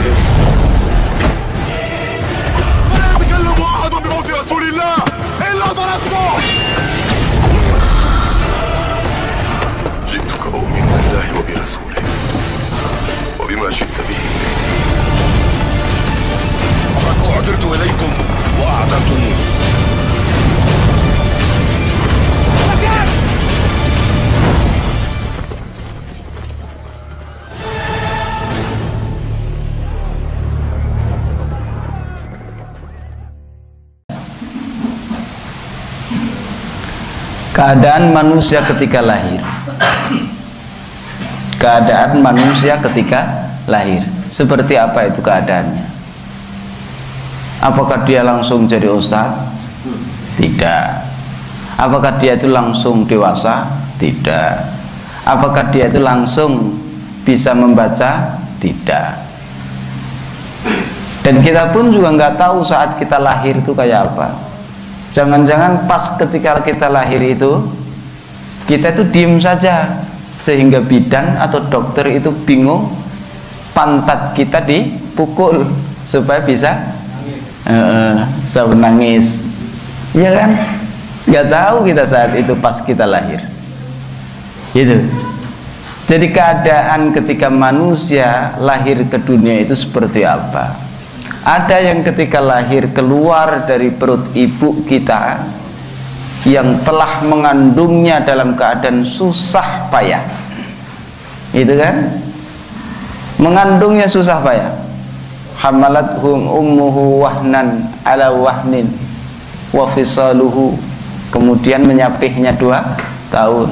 بهم ولا يتكلم أحد بموت رسول الله إلا ضربته. جئتك أؤمن بالله وبرسوله وبما شئت به وقد أعذرت إليكم وأعذرتموني. Keadaan manusia ketika lahir. Keadaan manusia ketika lahir. Seperti apa itu keadaannya? Apakah dia langsung jadi ustadz? Tidak. Apakah dia itu langsung dewasa? Tidak. Apakah dia itu langsung bisa membaca? Tidak. Dan kita pun juga nggak tahu saat kita lahir itu kayak apa. Jangan-jangan pas ketika kita lahir itu kita itu diem saja, sehingga bidan atau dokter itu bingung, pantat kita dipukul supaya bisa menangis, ya kan? Nggak tahu kita saat itu pas kita lahir. Gitu. Jadi keadaan ketika manusia lahir ke dunia itu seperti apa? Ada yang ketika lahir keluar dari perut ibu kita yang telah mengandungnya dalam keadaan susah payah, itu kan? Mengandungnya susah payah. Hamalathum ummuhu wahnan ala wahnin wa fisaluhu, kemudian menyapihnya 2 tahun.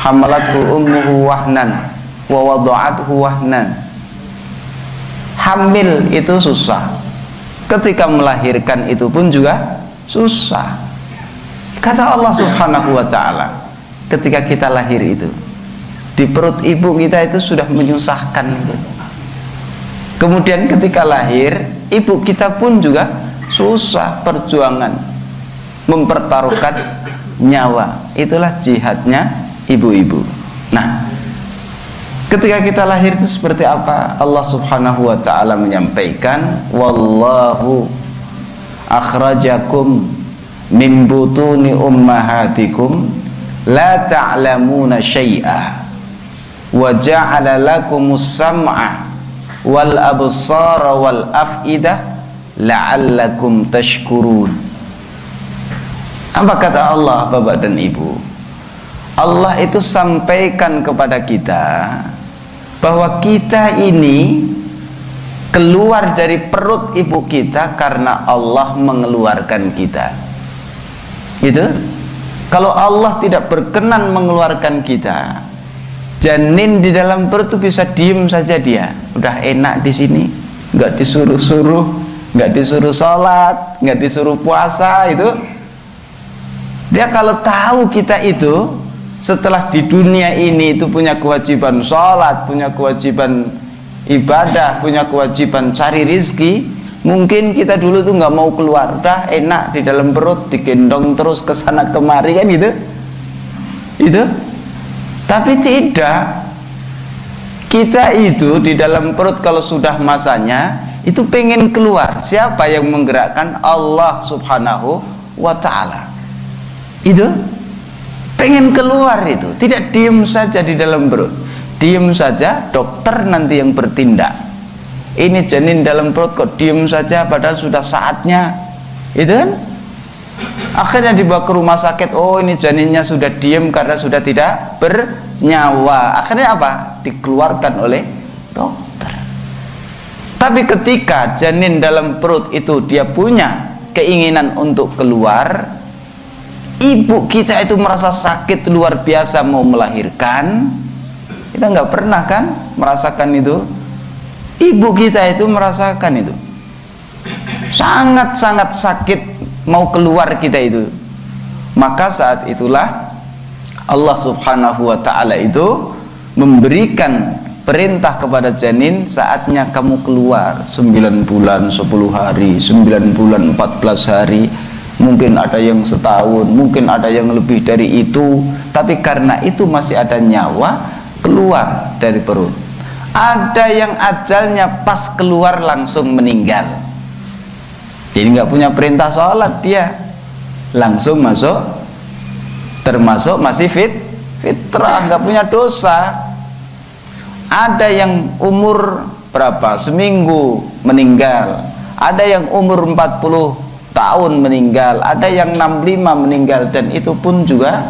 Hamalathu ummuhu wahnan wa wada'athu wahnan. Hamil itu susah, ketika melahirkan itu pun juga susah. Kata Allah Subhanahu wa ta'ala, ketika kita lahir itu di perut ibu kita itu sudah menyusahkan itu. Kemudian ketika lahir ibu kita pun juga susah, perjuangan mempertaruhkan nyawa. Itulah jihadnya ibu-ibu. Nah, ketika kita lahir itu seperti apa? Allah Subhanahu wa ta'ala menyampaikan, wallahu akhrajakum min butuni ummahatikum la ta'lamuna syai'a wa ja'ala lakumus sam'a wal absara wal af'idah la'allakum tashkurun. Apa kata Allah, Bapak dan Ibu? Allah itu sampaikan kepada kita bahwa kita ini keluar dari perut ibu kita karena Allah mengeluarkan kita. Gitu. Kalau Allah tidak berkenan mengeluarkan kita, janin di dalam perut itu bisa diem saja dia. Udah enak di sini, nggak disuruh-suruh, nggak disuruh sholat, nggak disuruh puasa itu. Dia kalau tahu kita itu setelah di dunia ini itu punya kewajiban sholat, punya kewajiban ibadah, punya kewajiban cari rizki, mungkin kita dulu tuh nggak mau keluar, udah enak di dalam perut, digendong terus ke sana kemari kan gitu. Itu. Tapi tidak. Kita itu di dalam perut kalau sudah masanya itu pengen keluar. Siapa yang menggerakkan? Allah Subhanahu wa ta'ala. Itu pengen keluar itu, tidak diem saja di dalam perut. Diem saja, dokter nanti yang bertindak. Ini janin dalam perut kok diem saja padahal sudah saatnya. Itu kan? Akhirnya dibawa ke rumah sakit, oh ini janinnya sudah diem karena sudah tidak bernyawa. Akhirnya apa? Dikeluarkan oleh dokter. Tapi ketika janin dalam perut itu dia punya keinginan untuk keluar, ibu kita itu merasa sakit luar biasa mau melahirkan. Kita nggak pernah kan merasakan itu. Ibu kita itu merasakan itu. Sangat-sangat sakit mau keluar kita itu. Maka saat itulah Allah Subhanahu wa ta'ala itu memberikan perintah kepada janin, saatnya kamu keluar. 9 bulan 10 hari, 9 bulan 14 hari, mungkin ada yang setahun, mungkin ada yang lebih dari itu, tapi karena itu masih ada nyawa, keluar dari perut. Ada yang ajalnya pas keluar langsung meninggal. Jadi nggak punya perintah sholat, dia langsung masuk, termasuk masih fitrah, nggak punya dosa. Ada yang umur berapa? Seminggu meninggal. Ada yang umur 40 tahun meninggal. Ada yang 65 meninggal. Dan itu pun juga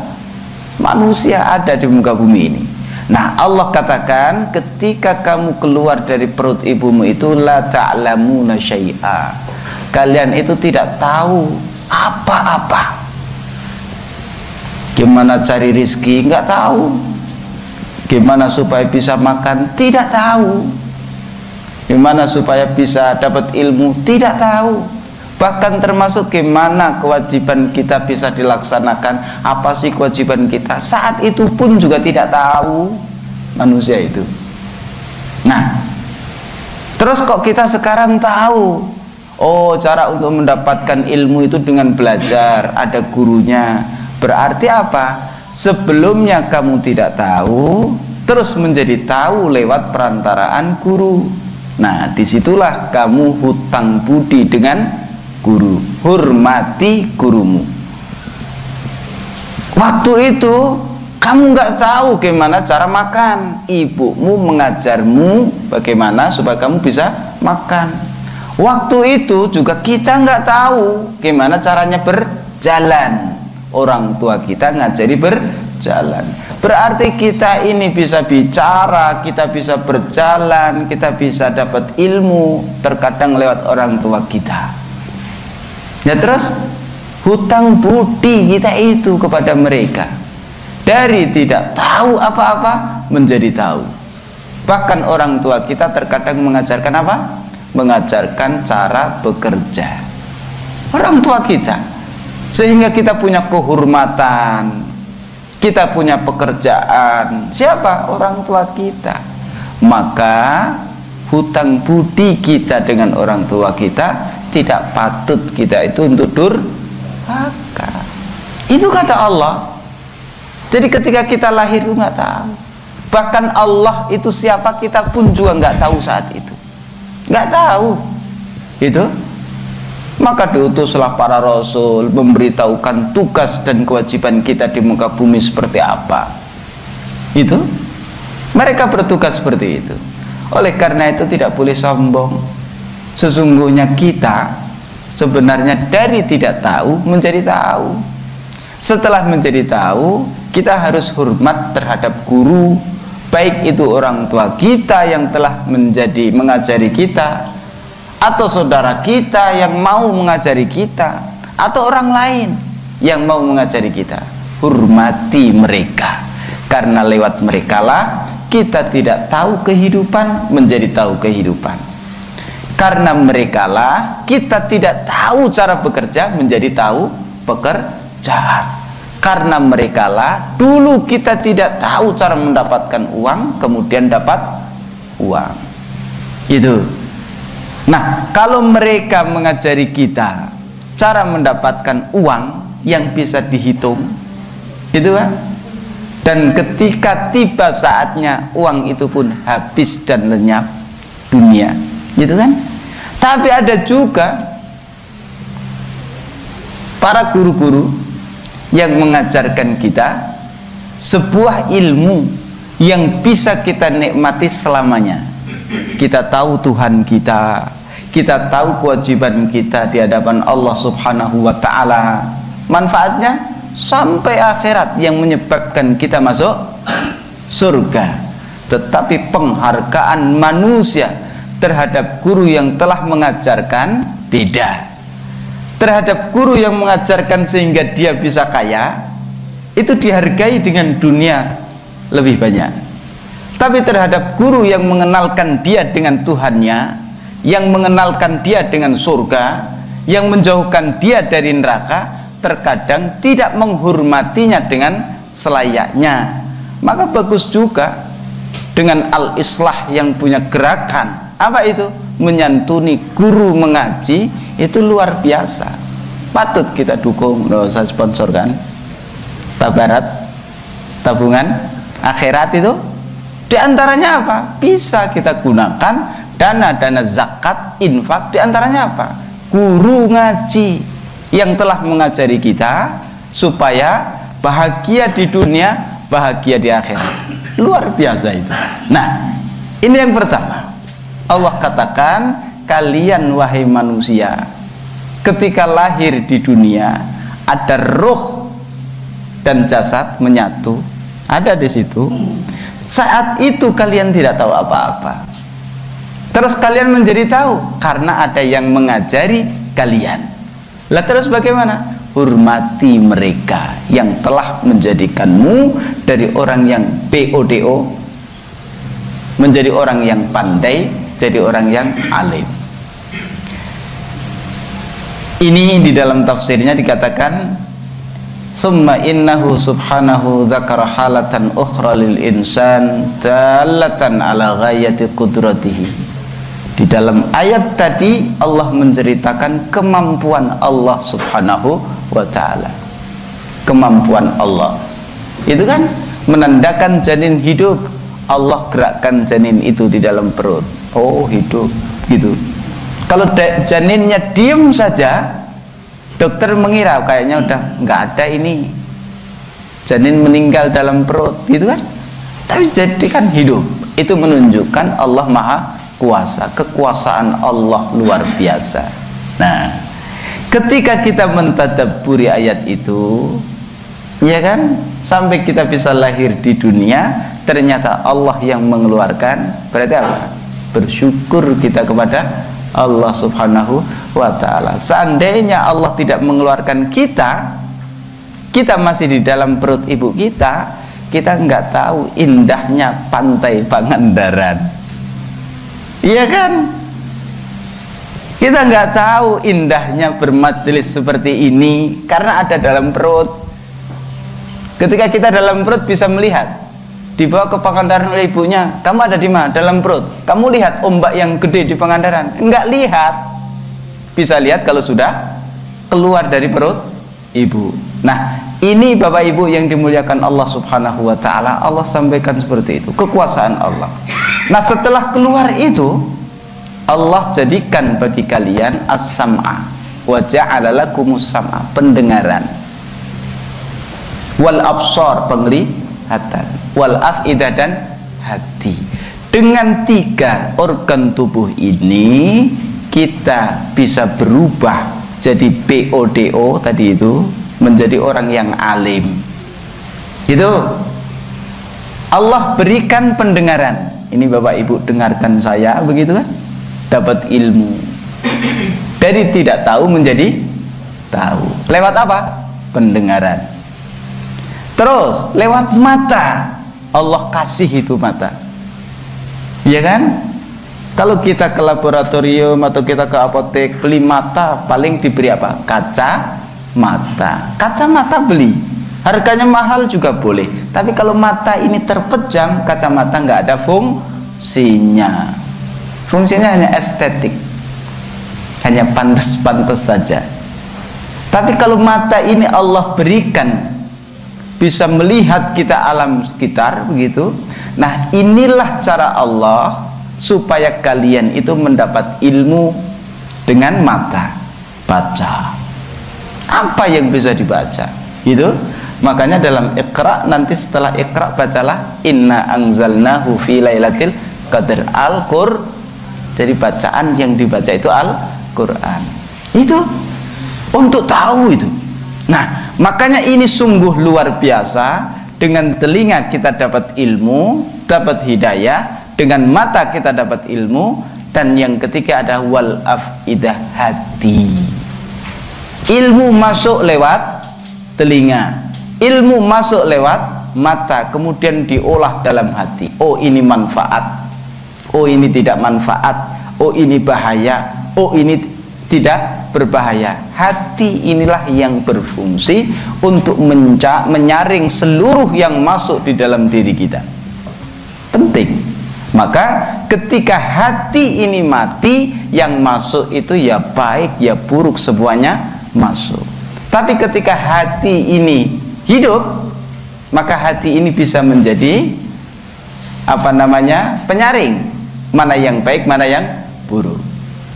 manusia ada di muka bumi ini. Nah, Allah katakan ketika kamu keluar dari perut ibumu itu la ta'lamuna syai'a. Kalian itu tidak tahu apa-apa. Gimana cari rizki? Nggak tahu. Gimana supaya bisa makan? Tidak tahu. Gimana supaya bisa dapat ilmu? Tidak tahu. Bahkan termasuk gimana kewajiban kita bisa dilaksanakan. Apa sih kewajiban kita? Saat itu pun juga tidak tahu manusia itu. Nah, terus kok kita sekarang tahu? Oh, cara untuk mendapatkan ilmu itu dengan belajar, ada gurunya. Berarti apa? Sebelumnya kamu tidak tahu, terus menjadi tahu lewat perantaraan guru. Nah, disitulah kamu hutang budi dengan guru. Hormati gurumu. Waktu itu kamu nggak tahu gimana cara makan. Ibumu mengajarmu bagaimana supaya kamu bisa makan. Waktu itu juga kita nggak tahu gimana caranya berjalan. Orang tua kita ngajari berjalan. Berarti kita ini bisa bicara, kita bisa berjalan, kita bisa dapat ilmu terkadang lewat orang tua kita. Ya, terus hutang budi kita itu kepada mereka. Dari tidak tahu apa-apa menjadi tahu. Bahkan orang tua kita terkadang mengajarkan apa? Mengajarkan cara bekerja. Orang tua kita. Sehingga kita punya kehormatan, kita punya pekerjaan. Siapa? Orang tua kita. Maka hutang budi kita dengan orang tua kita tidak patut kita itu untuk durhaka. Itu kata Allah. Jadi ketika kita lahir itu nggak tahu. Bahkan Allah itu siapa kita pun juga nggak tahu saat itu. Nggak tahu. Itu. Maka diutuslah para rasul memberitahukan tugas dan kewajiban kita di muka bumi seperti apa. Itu. Mereka bertugas seperti itu. Oleh karena itu tidak boleh sombong. Sesungguhnya kita sebenarnya dari tidak tahu menjadi tahu. Setelah menjadi tahu, kita harus hormat terhadap guru, baik itu orang tua kita yang telah mengajari kita, atau saudara kita yang mau mengajari kita, atau orang lain yang mau mengajari kita. Hormati mereka, karena lewat merekalah kita tidak tahu kehidupan menjadi tahu kehidupan. Karena merekalah kita tidak tahu cara bekerja menjadi tahu pekerjaan. Karena merekalah dulu kita tidak tahu cara mendapatkan uang, kemudian dapat uang. Itu. Nah, kalau mereka mengajari kita cara mendapatkan uang yang bisa dihitung, itu kan? Dan ketika tiba saatnya uang itu pun habis dan lenyap dunia, gitu kan? Tapi ada juga para guru-guru yang mengajarkan kita sebuah ilmu yang bisa kita nikmati selamanya. Kita tahu Tuhan kita, kita tahu kewajiban kita di hadapan Allah Subhanahu wa ta'ala. Manfaatnya sampai akhirat yang menyebabkan kita masuk surga. Tetapi penghargaan manusia terhadap guru yang telah mengajarkan beda. Terhadap guru yang mengajarkan sehingga dia bisa kaya, itu dihargai dengan dunia lebih banyak. Tapi terhadap guru yang mengenalkan dia dengan Tuhannya, yang mengenalkan dia dengan surga, yang menjauhkan dia dari neraka, terkadang tidak menghormatinya dengan selayaknya. Maka bagus juga dengan al-islah yang punya gerakan. Apa itu? Menyantuni guru mengaji, itu luar biasa. Patut kita dukung. Nggak usah sponsorkan. Tabarat, tabungan akhirat itu Di antaranya apa? Bisa kita gunakan dana-dana zakat, infak. Di antaranya apa? Guru ngaji yang telah mengajari kita supaya bahagia di dunia, bahagia di akhirat. Luar biasa itu. Nah, ini yang pertama. Allah katakan, kalian wahai manusia, ketika lahir di dunia ada ruh dan jasad menyatu, ada di situ. Saat itu kalian tidak tahu apa-apa. Terus kalian menjadi tahu karena ada yang mengajari kalian. Lah terus bagaimana? Hormati mereka yang telah menjadikanmu dari orang yang BODO menjadi orang yang pandai, jadi orang yang alim. Ini di dalam tafsirnya dikatakan, summa innahu subhanahu dzakara halatan ukhra lil insan dallatan ala ghayati qudratihi. Di dalam ayat tadi Allah menceritakan kemampuan Allah subhanahu wa ta'ala. Kemampuan Allah itu kan menandakan janin hidup. Allah gerakkan janin itu di dalam perut. Oh, hidup gitu. Kalau janinnya diem saja, dokter mengira kayaknya udah nggak ada ini, janin meninggal dalam perut, gitu kan? Tapi jadi kan hidup. Itu menunjukkan Allah Maha Kuasa, kekuasaan Allah luar biasa. Nah, ketika kita mentadabburi ayat itu, ya kan, sampai kita bisa lahir di dunia, ternyata Allah yang mengeluarkan. Berarti apa? Bersyukur kita kepada Allah subhanahu wa ta'ala. Seandainya Allah tidak mengeluarkan kita, kita masih di dalam perut ibu kita, kita nggak tahu indahnya pantai Pangandaran, iya kan? Kita nggak tahu indahnya bermajelis seperti ini karena ada dalam perut. Ketika kita dalam perut bisa melihat, dibawa ke Pangandaran oleh ibunya, kamu ada di mana? Dalam perut. Kamu lihat ombak yang gede di Pangandaran? Enggak lihat. Bisa lihat kalau sudah keluar dari perut ibu. Nah, ini Bapak Ibu yang dimuliakan Allah subhanahu wa ta'ala, Allah sampaikan seperti itu, kekuasaan Allah. Nah, setelah keluar itu, Allah jadikan bagi kalian as-sam'a wa ja'ala lakumus sam'a, pendengaran, wal absar, penglihatan, wal af'idah, dan hati. Dengan 3 organ tubuh ini kita bisa berubah jadi BODO tadi itu, menjadi orang yang alim. Itu Allah berikan pendengaran. Ini Bapak Ibu dengarkan saya, begitu kan? Dapat ilmu. Dari tidak tahu menjadi tahu. Lewat apa? Pendengaran. Terus lewat mata, Allah kasih itu mata, ya kan? Kalau kita ke laboratorium atau kita ke apotek beli mata, paling diberi apa? Kacamata. Kacamata beli, harganya mahal juga boleh. Tapi kalau mata ini terpejam, kacamata nggak ada fungsinya. Fungsinya hanya estetik, hanya pantas-pantas saja. Tapi kalau mata ini Allah berikan, bisa melihat kita alam sekitar, begitu. Nah, inilah cara Allah supaya kalian itu mendapat ilmu dengan mata. Baca apa yang bisa dibaca, gitu. Makanya dalam Iqra, nanti setelah Iqra bacalah inna anzalnahu fi lailatul qadr, Al-Qur'an. Jadi bacaan yang dibaca itu Al-Qur'an. Itu untuk tahu itu. Nah, makanya ini sungguh luar biasa. Dengan telinga kita dapat ilmu, dapat hidayah. Dengan mata kita dapat ilmu. Dan yang ketiga ada wal afidah, hati. Ilmu masuk lewat telinga, ilmu masuk lewat mata, kemudian diolah dalam hati. Oh, ini manfaat, oh ini tidak manfaat, oh ini bahaya, oh ini tidak berbahaya. Hati inilah yang berfungsi untuk menyaring seluruh yang masuk di dalam diri kita. Penting. Maka ketika hati ini mati, yang masuk itu ya baik ya buruk, semuanya masuk. Tapi ketika hati ini hidup, maka hati ini bisa menjadi apa namanya, penyaring mana yang baik, mana yang buruk.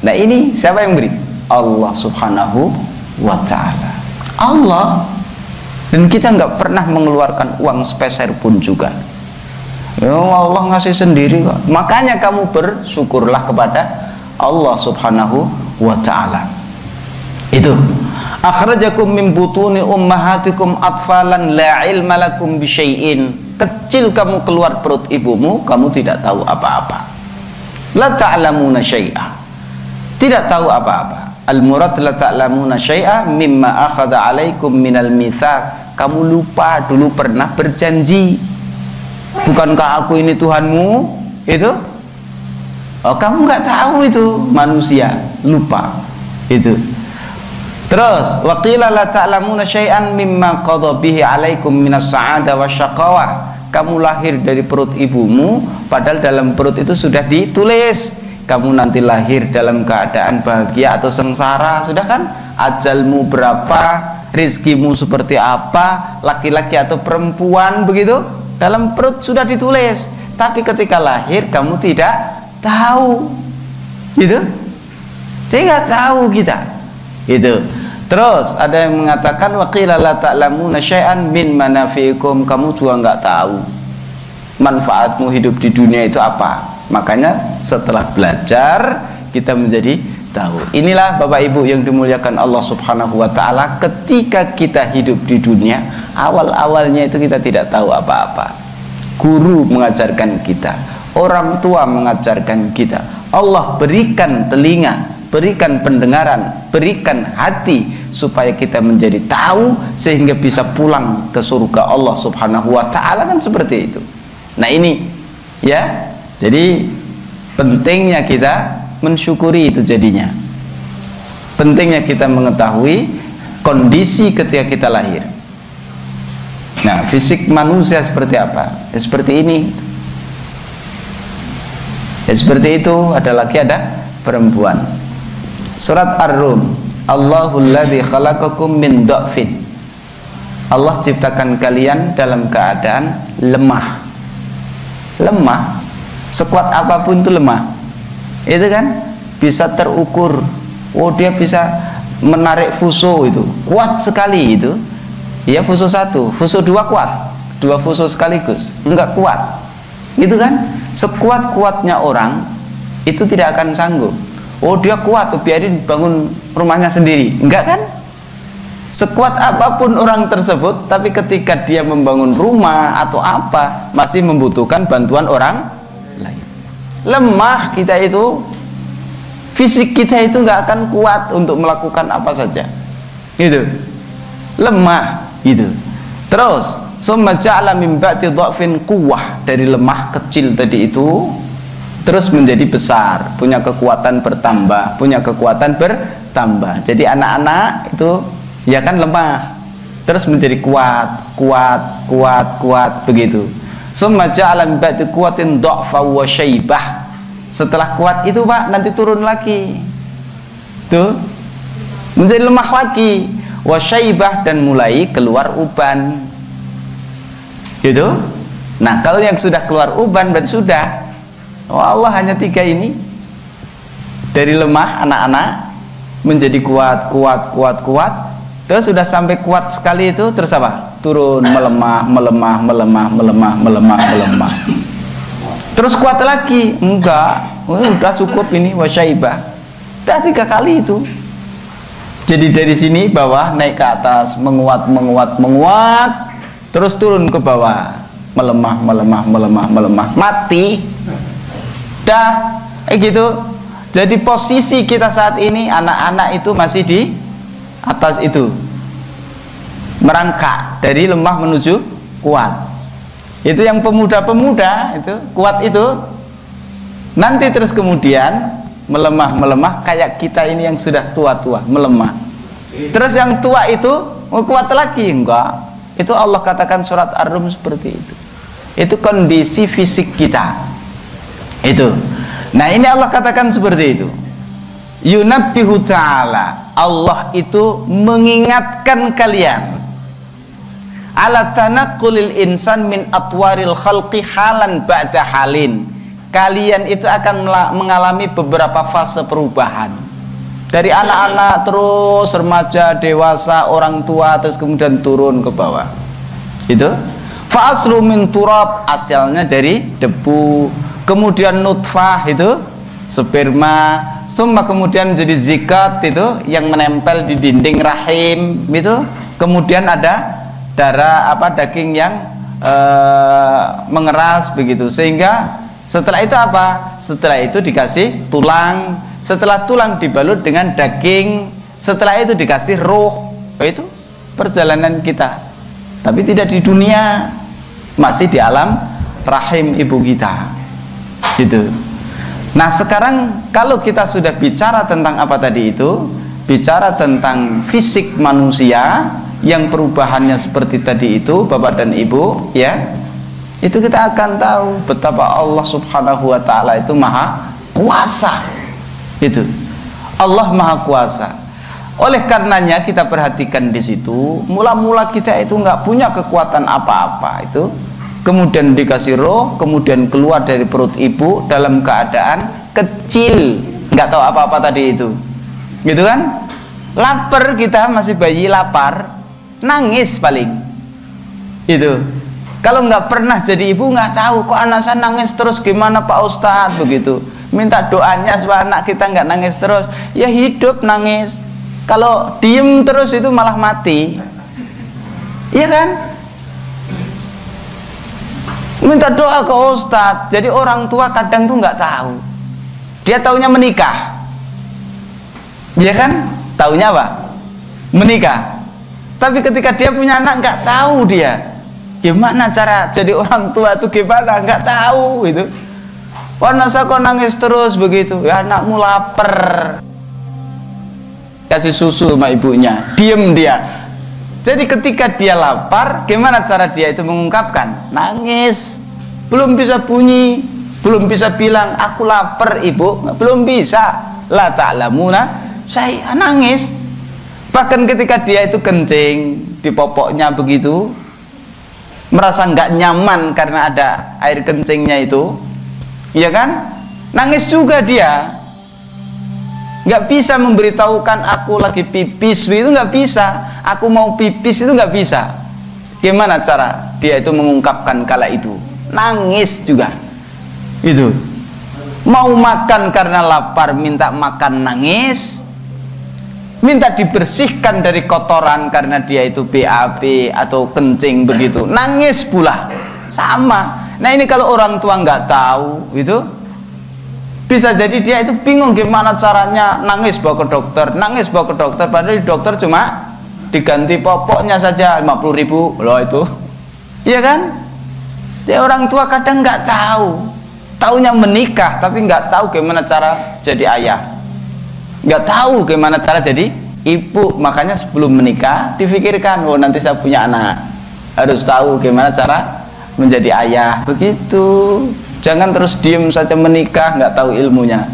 Nah ini siapa yang beri? Allah subhanahu wa ta'ala. Allah. Dan kita nggak pernah mengeluarkan uang sepeser pun juga. Ya Allah ngasih sendiri kok. Makanya kamu bersyukurlah kepada Allah subhanahu wa ta'ala. Itu akhrajakum min butuni ummahatikum atfalan la ilma lakum bisyai'in. Kecil kamu keluar perut ibumu, kamu tidak tahu apa-apa. La ta'lamuna syai'a. Tidak tahu apa-apa. Al-murad la ta'lamuna syai'a mimma akhadha 'alaikum minal mitsaq. Kamu lupa dulu pernah berjanji. Bukankah aku ini Tuhanmu? Itu? Oh, kamu nggak tahu itu, manusia lupa. Itu. Terus waqila la ta'lamuna syai'an mimma qadha bihi 'alaikum minas sa'ada wasyaqawah. Kamu lahir dari perut ibumu, padahal dalam perut itu sudah ditulis kamu nanti lahir dalam keadaan bahagia atau sengsara. Sudah kan? Ajalmu berapa, rizkimu seperti apa, laki-laki atau perempuan, begitu dalam perut sudah ditulis. Tapi ketika lahir kamu tidak tahu, gitu. Tidak tahu kita, itu. Terus ada yang mengatakan waqila la ta'lamuna syai'an min manafi'ikum. Kamu juga nggak tahu manfaatmu hidup di dunia itu apa. Makanya setelah belajar kita menjadi tahu. Inilah Bapak Ibu yang dimuliakan Allah subhanahu wa ta'ala. Ketika kita hidup di dunia, awal-awalnya itu kita tidak tahu apa-apa. Guru mengajarkan kita, orang tua mengajarkan kita, Allah berikan telinga, berikan pendengaran, berikan hati supaya kita menjadi tahu sehingga bisa pulang ke surga Allah subhanahu wa ta'ala, kan seperti itu. Nah ini ya, jadi pentingnya kita mensyukuri itu jadinya. Pentingnya kita mengetahui kondisi ketika kita lahir. Nah fisik manusia seperti apa? Ya, seperti ini. Ya, seperti itu. Ada laki ada perempuan. Surat Ar-Rum, Allahul ladzi khalaqakum min dha'fin. Allah ciptakan kalian dalam keadaan lemah. Lemah, sekuat apapun itu lemah. Itu kan bisa terukur. Oh dia bisa menarik fuso itu, kuat sekali itu. Ya fuso 1, fuso 2 kuat, 2 fuso sekaligus, enggak kuat. Gitu kan? Sekuat-kuatnya orang itu tidak akan sanggup. Oh dia kuat, biarin bangun rumahnya sendiri. Enggak kan? Sekuat apapun orang tersebut, tapi ketika dia membangun rumah atau apa, masih membutuhkan bantuan orang lain. Lemah kita itu, fisik kita itu enggak akan kuat untuk melakukan apa saja. Gitu. Lemah, gitu. Terus, summa ja'ala min ba'di dha'fin quwwah, dari lemah kecil tadi itu terus menjadi besar, punya kekuatan bertambah, punya kekuatan bertambah. Jadi anak-anak itu ya kan lemah, terus menjadi kuat, kuat, kuat, kuat, begitu. Summa ja'ala min ba'di quwwatin dha'fa wa syaibah. Setelah kuat itu Pak, nanti turun lagi. Tuh. Menjadi lemah lagi, wa syaibah, dan mulai keluar uban. Gitu. Nah, kalau yang sudah keluar uban berarti sudah. Oh Allah, hanya 3 ini. Dari lemah anak-anak menjadi kuat, kuat, kuat, kuat. Terus sudah sampai kuat sekali itu terus apa? Turun, melemah, melemah, melemah, melemah, melemah, melemah. Terus kuat lagi? Enggak. Udah cukup ini wasyaibah. Udah 3 kali itu. Jadi dari sini bawah naik ke atas, menguat, menguat, menguat, terus turun ke bawah, melemah, melemah, melemah, melemah, mati. Dah, gitu. Jadi posisi kita saat ini, anak-anak itu masih di atas itu, merangkak dari lemah menuju kuat. Itu yang pemuda-pemuda itu kuat itu, nanti terus kemudian melemah, melemah, kayak kita ini yang sudah tua-tua, melemah. Terus yang tua itu kuat lagi, enggak. Itu Allah katakan surat Ar-Rum seperti itu. Itu kondisi fisik kita. Itu. Nah, ini Allah katakan seperti itu. Yunabbihu ta'ala, Allah itu mengingatkan kalian. ala tanaqqulil insan min atwaril khalqi halan ba'da halin. Kalian itu akan mengalami beberapa fase perubahan. Dari anak-anak terus remaja, dewasa, orang tua, terus kemudian turun ke bawah. Itu fa aslu min turab, asalnya dari debu. Kemudian nutfah itu sperma, kemudian jadi zikat itu yang menempel di dinding rahim itu. Kemudian ada darah daging yang mengeras begitu, sehingga setelah itu apa? Setelah itu dikasih tulang, setelah tulang dibalut dengan daging, setelah itu dikasih ruh. Itu perjalanan kita, tapi tidak di dunia, masih di alam rahim ibu kita gitu. Nah sekarang kalau kita sudah bicara tentang apa tadi itu, bicara tentang fisik manusia yang perubahannya seperti tadi itu Bapak dan Ibu ya, itu kita akan tahu betapa Allah subhanahu wa ta'ala itu maha kuasa. Itu Allah maha kuasa. Oleh karenanya kita perhatikan di situ, mula-mula kita itu nggak punya kekuatan apa-apa itu, kemudian dikasih roh, kemudian keluar dari perut ibu dalam keadaan kecil, nggak tahu apa-apa tadi itu, gitu kan? Lapar, kita masih bayi lapar, nangis paling itu. Kalau nggak pernah jadi ibu nggak tahu kok anak saya nangis terus, gimana Pak Ustadz begitu. Minta doanya supaya anak kita nggak nangis terus. Ya hidup nangis, kalau diem terus itu malah mati, iya kan? Minta doa ke Ustadz. Jadi orang tua kadang tuh nggak tahu, dia taunya menikah, iya kan? Taunya apa? Menikah. Tapi ketika dia punya anak nggak tahu dia gimana cara jadi orang tua itu, gimana nggak tahu itu. Warna saya kok nangis terus begitu, ya anakmu lapar, kasih susu sama ibunya, diem dia. Jadi ketika dia lapar, gimana cara dia itu mengungkapkan? Nangis, belum bisa bunyi, belum bisa bilang aku lapar ibu, belum bisa. La ta'lamuna saya nangis. Bahkan ketika dia itu kencing di popoknya begitu, merasa nggak nyaman karena ada air kencingnya itu, iya kan? Nangis juga dia. Nggak bisa memberitahukan aku lagi pipis itu, nggak bisa. Aku mau pipis itu nggak bisa. Gimana cara dia itu mengungkapkan kala itu? Nangis juga. Itu. Mau makan karena lapar, minta makan nangis. Minta dibersihkan dari kotoran karena dia itu BAB atau kencing begitu, nangis pula, sama. Nah ini kalau orang tua nggak tahu itu, bisa jadi dia itu bingung gimana caranya, nangis bawa ke dokter, nangis bawa ke dokter, padahal di dokter cuma diganti popoknya saja 50.000 loh itu, iya kan? Jadi orang tua kadang nggak tahu, taunya menikah tapi nggak tahu gimana cara jadi ayah, nggak tahu gimana cara jadi ibu. Makanya sebelum menikah difikirkan, oh nanti saya punya anak, harus tahu gimana cara menjadi ayah begitu. Jangan terus diem saja menikah nggak tahu ilmunya.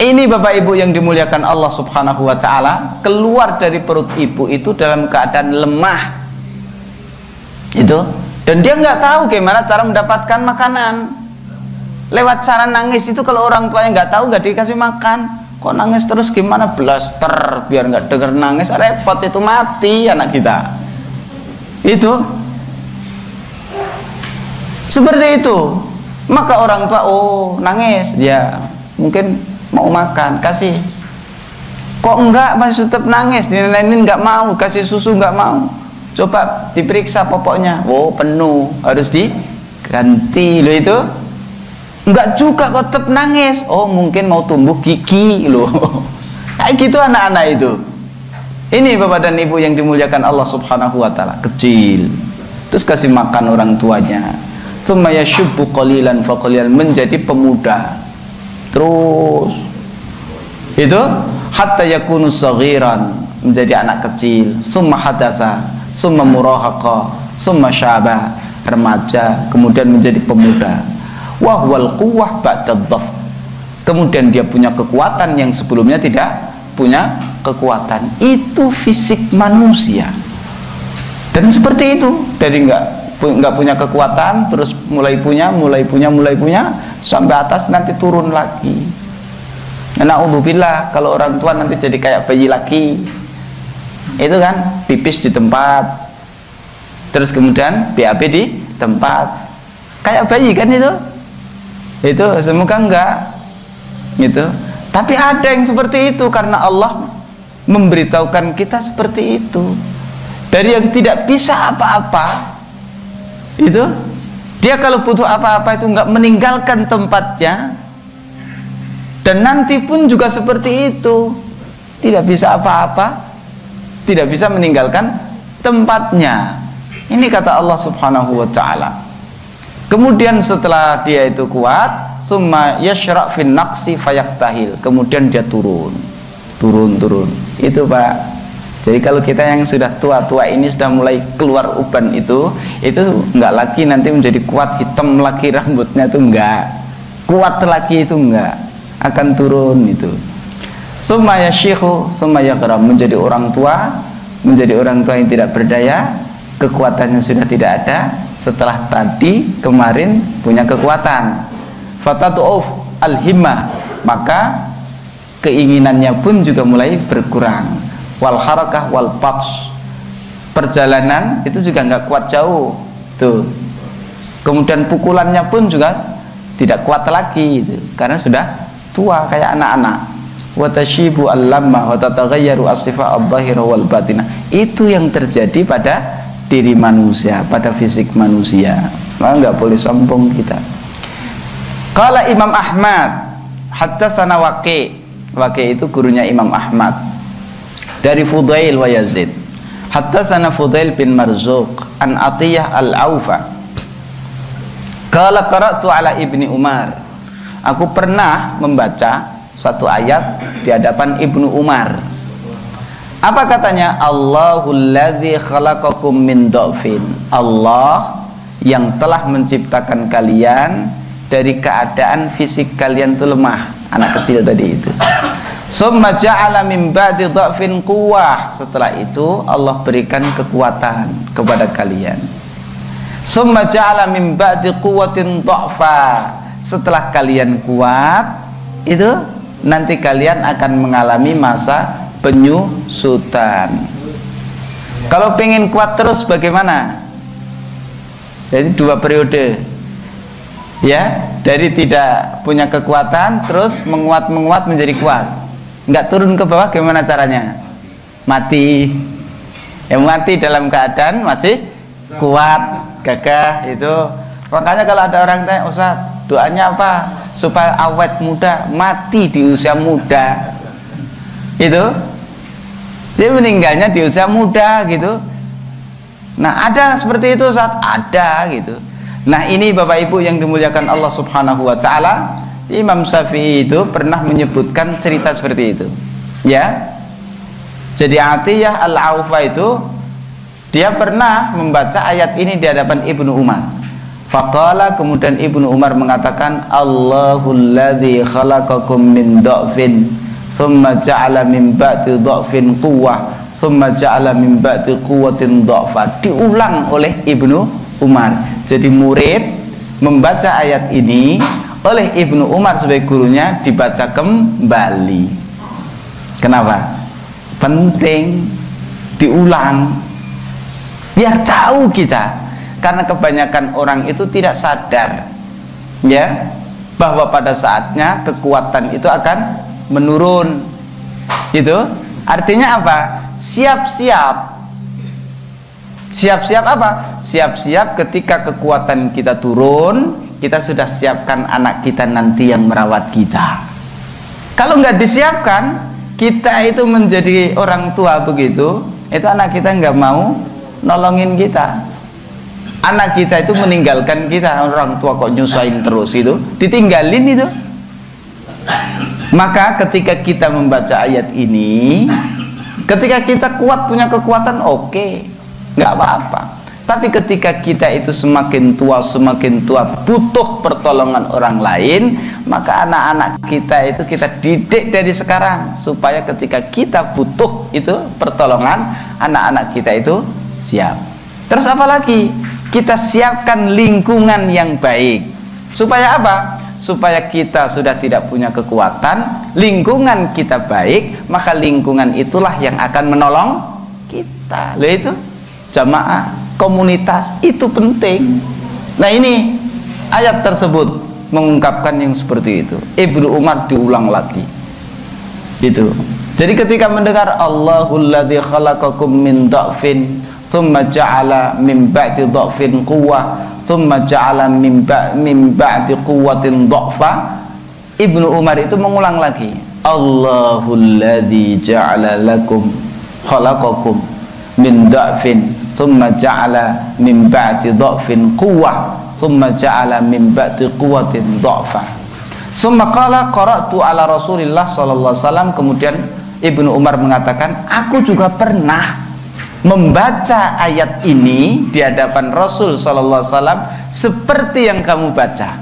Ini Bapak Ibu yang dimuliakan Allah subhanahu wa ta'ala, keluar dari perut ibu itu dalam keadaan lemah itu, dan dia nggak tahu gimana cara mendapatkan makanan. Lewat cara nangis itu, kalau orang tuanya nggak tahu, nggak dikasih makan, kok nangis terus, gimana blaster biar nggak denger nangis, repot itu, mati anak kita. Itu seperti itu. Maka orang tua, oh nangis, ya mungkin mau makan, kasih. Kok enggak, masih tetap nangis, ini nggak mau, kasih susu nggak mau. Coba diperiksa popoknya, oh penuh, harus diganti loh itu. Enggak juga kok tetap nangis, oh mungkin mau tumbuh gigi loh. Kayak gitu anak-anak itu. Ini Bapak dan Ibu yang dimuliakan Allah subhanahu wa ta'ala, kecil terus kasih makan orang tuanya, tsumma yashubbu qalilan fa qalilan, menjadi pemuda terus itu, hatta yakunu saghiran, menjadi anak kecil, tsumma hadasa, tsumma murahaqa, tsumma syaba, remaja, kemudian menjadi pemuda. Wahwal quwwah ba'da dhaf, kemudian dia punya kekuatan yang sebelumnya tidak punya kekuatan. Itu fisik manusia. Dan seperti itu, dari nggak punya kekuatan, terus mulai punya, sampai atas nanti turun lagi. Na'udzubillah, kalau orang tua nanti jadi kayak bayi lagi, itu kan pipis di tempat, terus kemudian BAB di tempat, kayak bayi kan itu semoga enggak gitu. Tapi ada yang seperti itu karena Allah memberitahukan kita seperti itu. Dari yang tidak bisa apa-apa, itu dia kalau butuh apa-apa itu nggak meninggalkan tempatnya, dan nanti pun juga seperti itu, tidak bisa apa-apa, tidak bisa meninggalkan tempatnya. Ini kata Allah Subhanahu wa ta'ala. Kemudian setelah dia itu kuat, summa yashra' fin naqsi fayaktahil, kemudian dia turun. Itu Pak. Jadi kalau kita yang sudah tua-tua ini sudah mulai keluar uban itu enggak lagi nanti menjadi kuat, hitam lagi rambutnya itu enggak, kuat lagi itu enggak, akan turun itu. Summa yasyikhu summa yaqram, menjadi orang tua yang tidak berdaya, kekuatannya sudah tidak ada. Setelah tadi kemarin punya kekuatan, fatatu'uf al-himmah, maka keinginannya pun juga mulai berkurang. Wal harakah wal batsh, perjalanan itu juga nggak kuat jauh tuh. Kemudian pukulannya pun juga tidak kuat lagi itu, karena sudah tua kayak anak-anak. Wa tashibu al-lamma wa tataghayyaru as-sifa adh-dhahira wal batinah. Itu yang terjadi pada diri manusia, pada fisik manusia. Maka nggak boleh sombong kita. Qala Imam Ahmad, haddatsana Waqi' itu gurunya Imam Ahmad, dari Fudail wa Yazid. Haddatsana Fudail bin Marzuq an Atiyah al-Aufa. Qala qara'tu ala Ibni Umar. Aku pernah membaca satu ayat di hadapan Ibnu Umar. Apa katanya? Allahul ladzi khalaqakum min dha'fin. Allah yang telah menciptakan kalian dari keadaan fisik kalian itu lemah. Anak kecil tadi itu. Summa ja'ala min ba'di dha'fin quwwah. Setelah itu Allah berikan kekuatan kepada kalian. Summa ja'ala min ba'di quwwatin dha'fa. Setelah kalian kuat, itu nanti kalian akan mengalami masa penyusutan. Kalau pengen kuat terus bagaimana? Jadi 2 periode. Ya, dari tidak punya kekuatan terus menguat menjadi kuat. Nggak turun ke bawah, gimana caranya? Mati. Yang mati dalam keadaan masih kuat, gagah itu. Makanya kalau ada orang tanya, Ustaz, doanya apa supaya awet muda, mati di usia muda? Itu dia meninggalnya di usia muda gitu. Nah, ada seperti itu, Ustaz? Ada gitu. Nah, ini Bapak Ibu yang dimuliakan Allah Subhanahu wa ta'ala, Imam Syafi'i itu pernah menyebutkan cerita seperti itu, ya. Jadi Atiyah al-Aufa itu dia pernah membaca ayat ini di hadapan Ibnu Umar. Faqala, kemudian Ibnu Umar mengatakan, Allahul ladzi khalaqakum min dha'fin thumma ja'ala min ba'di dha'fin quwwah thumma ja'ala min ba'di quwwatin dha'fa. Diulang oleh Ibnu Umar. Jadi murid membaca ayat ini oleh Ibnu Umar sebagai gurunya, dibaca kembali. Kenapa? Penting diulang biar tahu kita, karena kebanyakan orang itu tidak sadar, ya, bahwa pada saatnya kekuatan itu akan menurun. Itu artinya apa? Siap-siap. Siap-siap apa? Siap-siap ketika kekuatan kita turun, kita sudah siapkan anak kita nanti yang merawat kita. Kalau nggak disiapkan, kita itu menjadi orang tua begitu, itu anak kita nggak mau nolongin kita. Anak kita itu meninggalkan kita. Orang tua kok nyusahin terus, itu ditinggalin itu. Maka ketika kita membaca ayat ini, ketika kita kuat, punya kekuatan, oke, nggak apa-apa. Tapi ketika kita itu semakin tua butuh pertolongan orang lain, maka anak-anak kita itu kita didik dari sekarang supaya ketika kita butuh itu pertolongan, anak-anak kita itu siap. Terus apa lagi? Kita siapkan lingkungan yang baik. Supaya apa? Supaya kita sudah tidak punya kekuatan, lingkungan kita baik, maka lingkungan itulah yang akan menolong kita. Loh itu jamaah, komunitas itu penting. Nah ini ayat tersebut mengungkapkan yang seperti itu. Ibnu Umar diulang lagi. Itu. Jadi ketika mendengar Allahul ladzi khalaqakum min dha'fin thumma ja'ala min ba'di dha'fin quwwah thumma ja'ala min ba'di quwwatin dha'fa, Ibnu Umar itu mengulang lagi, Allahul ladzi ja'ala lakum khalaqakum min dha'fin thumma ja'ala min ba'di dha'fin quwwah thumma ja'ala min ba'di quwwatin dha'fa. Summa qala qara'tu ala Rasulillah sallallahu alaihi wasallam. Kemudian Ibnu Umar mengatakan, aku juga pernah membaca ayat ini di hadapan Rasul sallallahu alaihi wasallam seperti yang kamu baca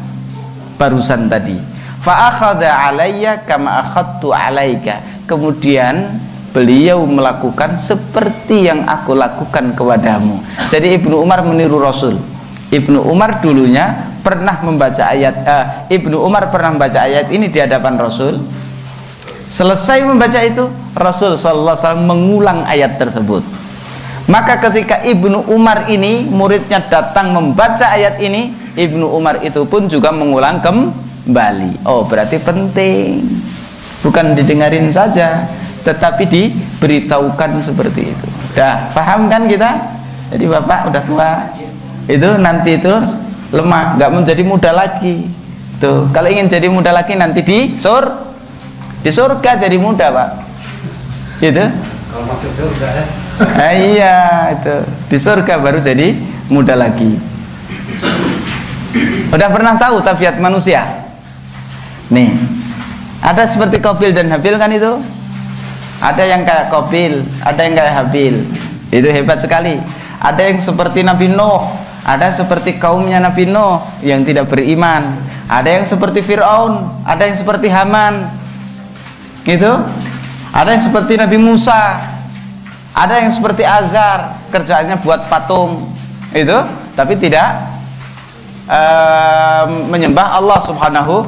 barusan tadi. Fa akhadha alayya kama akhadtu alaika. Kemudian beliau melakukan seperti yang aku lakukan kepadamu. Jadi Ibnu Umar meniru Rasul. Ibnu Umar dulunya pernah membaca ayat Ibnu Umar pernah membaca ayat ini di hadapan Rasul. Selesai membaca itu, Rasul sallallahu alaihi wasallam mengulang ayat tersebut. Maka ketika Ibnu Umar ini muridnya datang membaca ayat ini, Ibnu Umar itu pun juga mengulang kembali. Oh, berarti penting. Bukan didengarin saja, tetapi diberitahukan seperti itu. Udah paham kan kita? Jadi Bapak udah tua, itu nanti itu lemah, nggak menjadi muda lagi. Tuh, kalau ingin jadi muda lagi nanti di surga jadi muda, Pak. Gitu. Kalau masuk surga ya. Iya, itu di surga baru jadi muda lagi. Udah pernah tahu tabiat manusia? Nih, ada seperti Qabil dan Habil kan itu? Ada yang kayak Qabil, ada yang kayak Habil. Itu hebat sekali. Ada yang seperti Nabi Nuh, ada seperti kaumnya Nabi Nuh yang tidak beriman. Ada yang seperti Fir'aun, ada yang seperti Haman. Itu. Ada yang seperti Nabi Musa, ada yang seperti Azar, kerjaannya buat patung, itu, tapi tidak menyembah Allah Subhanahu.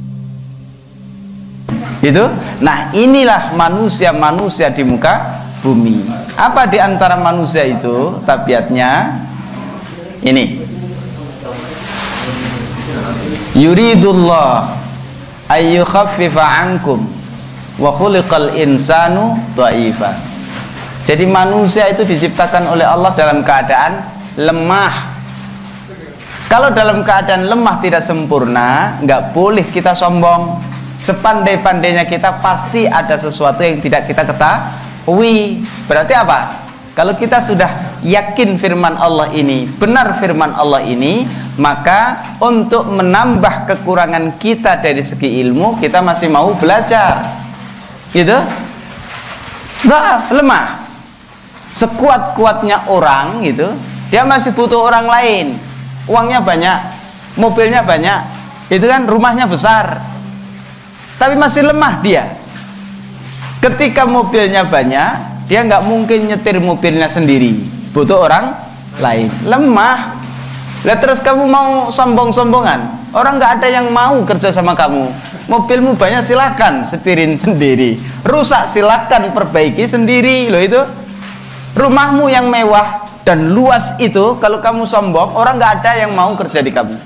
Itu. Nah, inilah manusia-manusia di muka bumi. Apa di antara manusia itu tabiatnya? Ini. Yuridullah ayyukhaffifa ankum wa khuliqal insanu dha'ifa. Jadi manusia itu diciptakan oleh Allah dalam keadaan lemah. Kalau dalam keadaan lemah tidak sempurna, nggak boleh kita sombong. Sepandai-pandainya kita pasti ada sesuatu yang tidak kita ketahui. Berarti apa? Kalau kita sudah yakin firman Allah ini, benar firman Allah ini, maka untuk menambah kekurangan kita dari segi ilmu, kita masih mau belajar. Gitu? Nggak, lemah. Sekuat-kuatnya orang gitu, dia masih butuh orang lain. Uangnya banyak, mobilnya banyak, itu kan, rumahnya besar, tapi masih lemah dia. Ketika mobilnya banyak, dia nggak mungkin nyetir mobilnya sendiri, butuh orang lain. Lemah. Lah terus kamu mau sombong-sombongan, orang nggak ada yang mau kerja sama kamu. Mobilmu banyak, silakan setirin sendiri. Rusak silakan perbaiki sendiri. Loh itu. Rumahmu yang mewah dan luas itu, kalau kamu sombong, orang nggak ada yang mau kerja di kamu.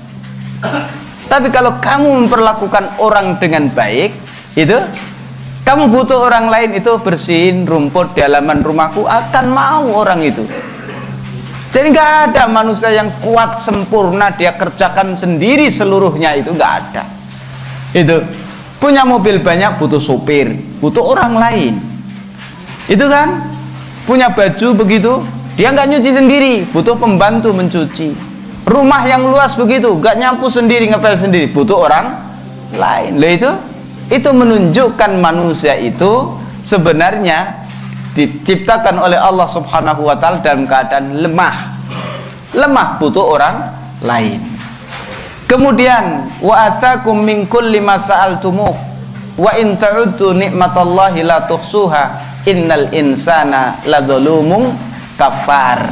Tapi kalau kamu memperlakukan orang dengan baik, itu, kamu butuh orang lain itu bersihin rumput di halaman rumahku, akan mau orang itu. Jadi nggak ada manusia yang kuat sempurna dia kerjakan sendiri seluruhnya, itu nggak ada. Itu punya mobil banyak butuh sopir, butuh orang lain. Itu kan, punya baju begitu, dia nggak nyuci sendiri, butuh pembantu mencuci. Rumah yang luas begitu, nggak nyapu sendiri, ngepel sendiri, butuh orang lain. Lah itu menunjukkan manusia itu sebenarnya diciptakan oleh Allah Subhanahu wa taala dalam keadaan lemah. Lemah, butuh orang lain. Kemudian wa atakum min kulli ma sa'altumuh wa in ta'uddu nikmatallahi la tuhsuha innal insana ladzalumun kafar.